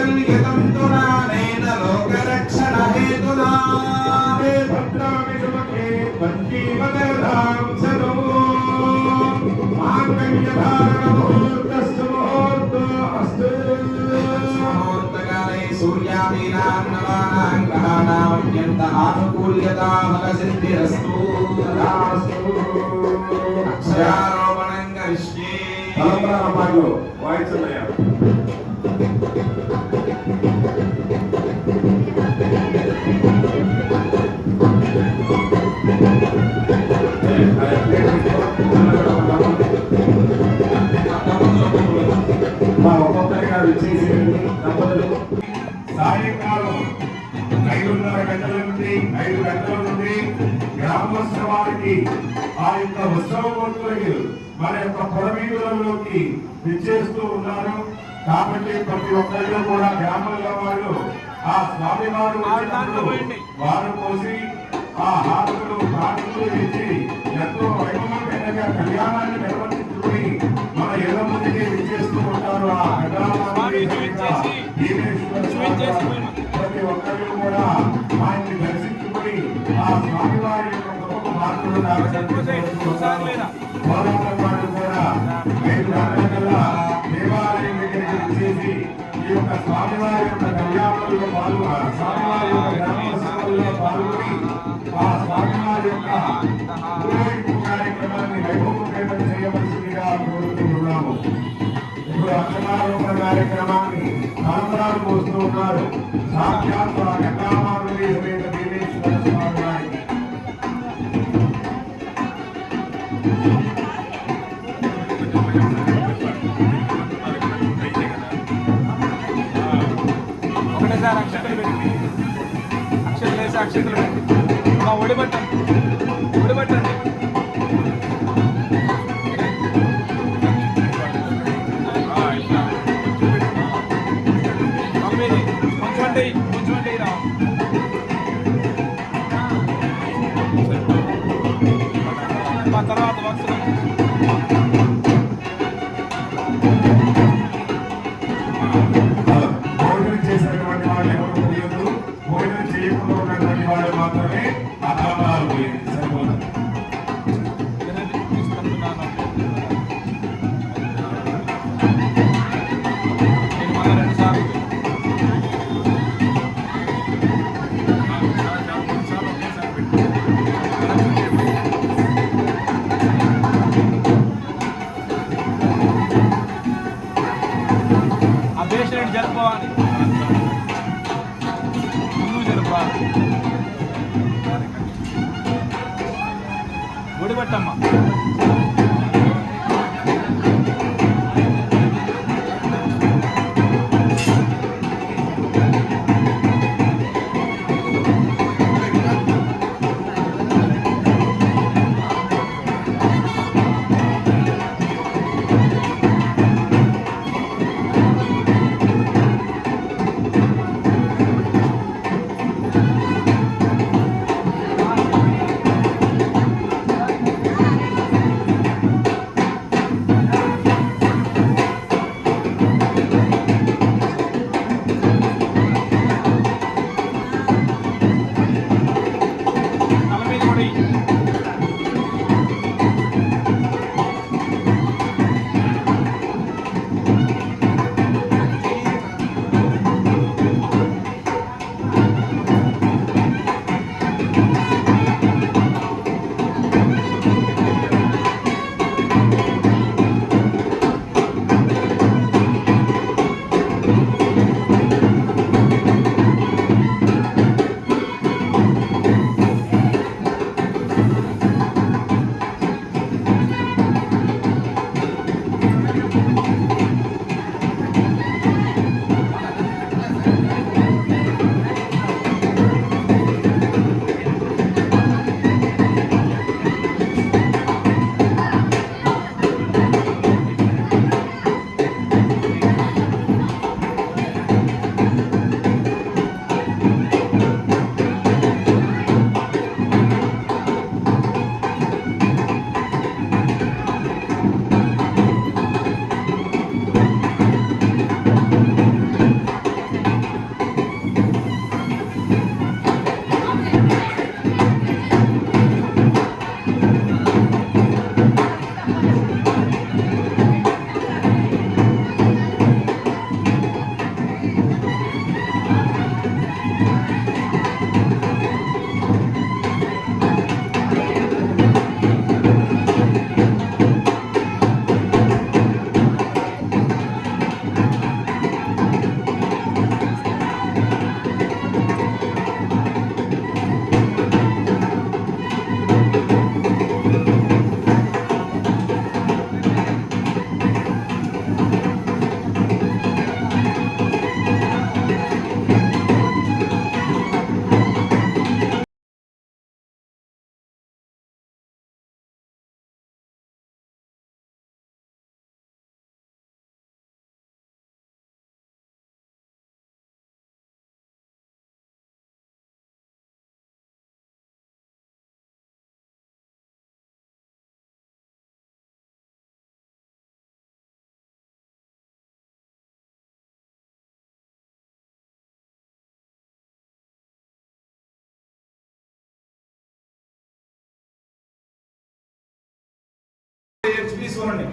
కల్యతం తునానేన లోకరక్షణ హేతునా हे भद्रामि शुभके वञ्जीवदधां सदो माङ्गल्यधारणमुहूर्तस्तु मुहूर्तो अस्तु मुहूर्तकाले सूर्यादीनां नवानां ग्रहाणां अत्यन्त आनुकूल्यता फलसिद्धिरस्तु अक्षरारोपणं करिष्ये తలంబ్రాలపాటలు వాయించున్నాయా మా ఒక్కొక్కరిగా విచ్చేసేయండి దంపతులు సాయంకాలం 5:30 గంటల నుండి 5 గంటల నుండి గ్రామోత్సవానికి ఆ యొక్క ఉత్సవమూర్తులకి మన యొక్క పొడవీధులలోకి విచ్చేస్తూ ఉన్నారు. కాబట్టి ప్రతి ఒక్కరిలో కూడా గ్రామంలో వాళ్ళు ఆ స్వామివారు వారు పోసి ఆ హారతులు కానుకలు ఇచ్చి ఎంతో వైభవంగా కళ్యాణాన్ని నిర్వర్తించుకుని మన ఇళ్ల ముందుకే విచ్చేస్తూ ఉంటారు. ఆ ప్రతి ఒక్కరు కూడా ఆయన్ని దర్శించుకుని ఆ స్వామివారి యొక్క గొప్ప మార్పులు పోరాటం కూడా 5 గంటల దేవాలయం దగ్గరికి వచ్చేసి ఈ యొక్క స్వామివారి యొక్క కళ్యాణంలో పాల్గొని స్వామివారి యొక్క గ్రామోత్సవంలో పాల్గొని ఆ స్వామివారి యొక్క ఊరేగింపు కార్యక్రమాన్ని వైభవపేతం చేయవలసిందిగా కోరుతున్నాము. ఇప్పుడు అక్షరారోపణ కార్యక్రమాన్ని తలంబరాలు పోస్తూ ఉన్నారు. సాక్షాత్ గంగామారుడి సమేత వీరేశ్వర స్వామి వారికి ఒకటేసారి అక్షతలు పెట్టి అక్షతలు వేసి అక్షతలు పెట్టి ఒడిబట్టండి ఒడిబట్టండి కొంచెం రా మా తర్వాత వస్తుంది భోజనం చేసినటువంటి వాళ్ళు ఎవరు పోయొద్దు. భోజనం చేయకుండా ఉన్నటువంటి వాళ్ళు మాత్రమే ఆ తలంబరాలు పోయింది. సరిపోతుంది. జరుపుకోవాలి ముందు జరుపుకోవాలి గుడిపట్టమ్మ తీసుకోండి.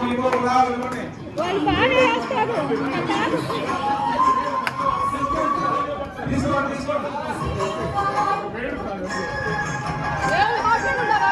ఇంకొక రావాలి. వాళ్ళు బాగానే వేస్తారు. తీసుకోండి తీసుకోండి. ఏమి హాస్టల్ ఉన్నారా?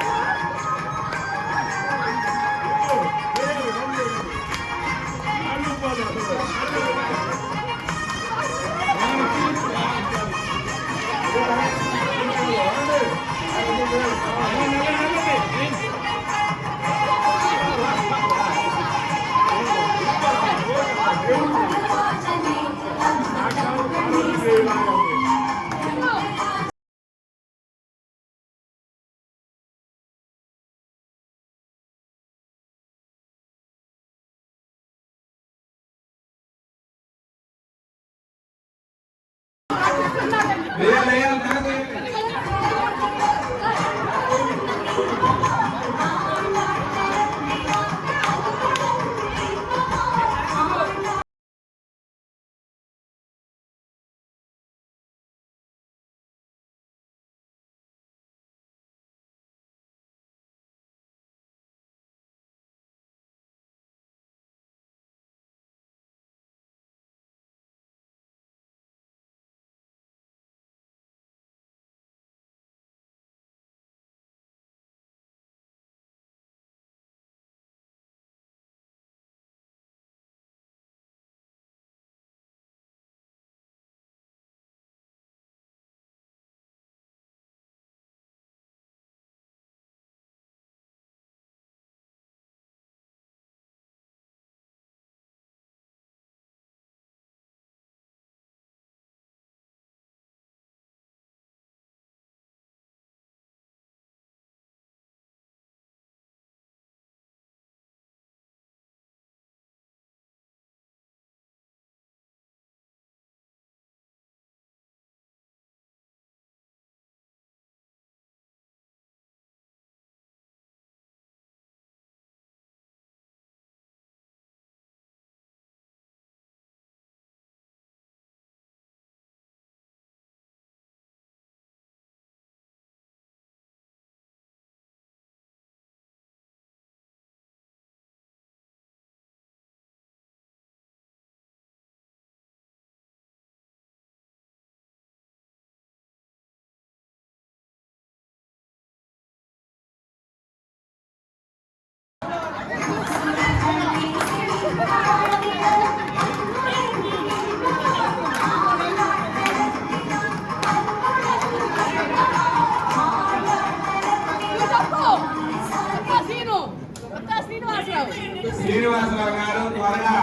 శ్రీనివాసరావు గారు త్వరగా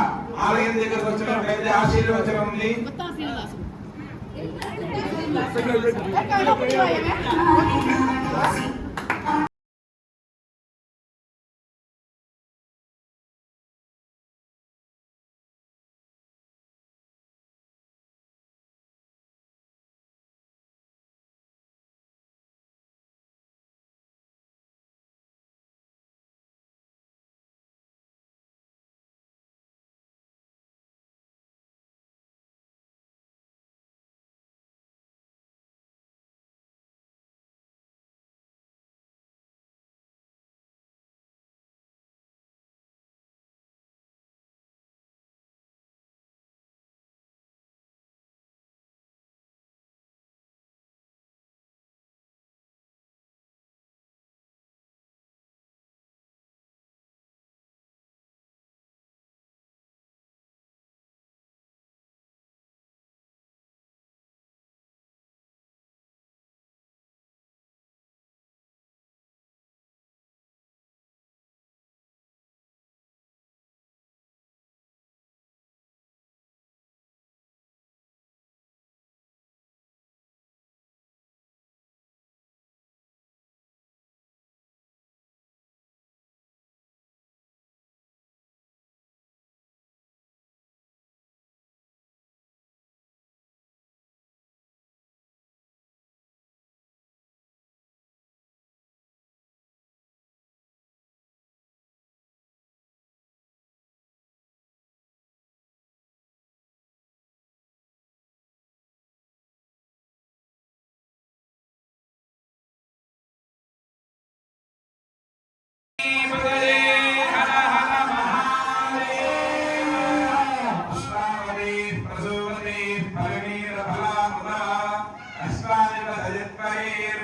ఆలయం దగ్గరకు వచ్చినట్లయితే ఆశీర్వచనం ఉంది.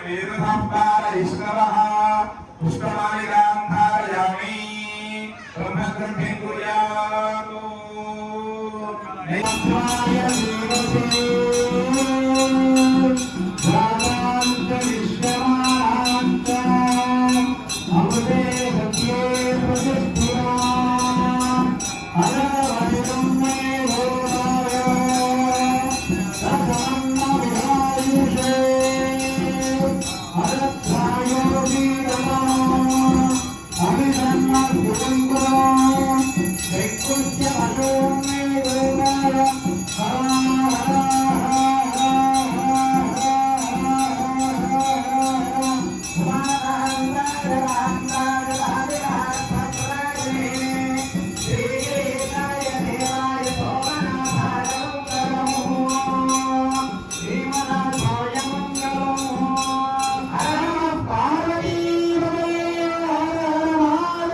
वीरसंपादयिष्णवः पुष्पमालिकां धारयामि ब्रह्मग्रन्थिं कुर्यात्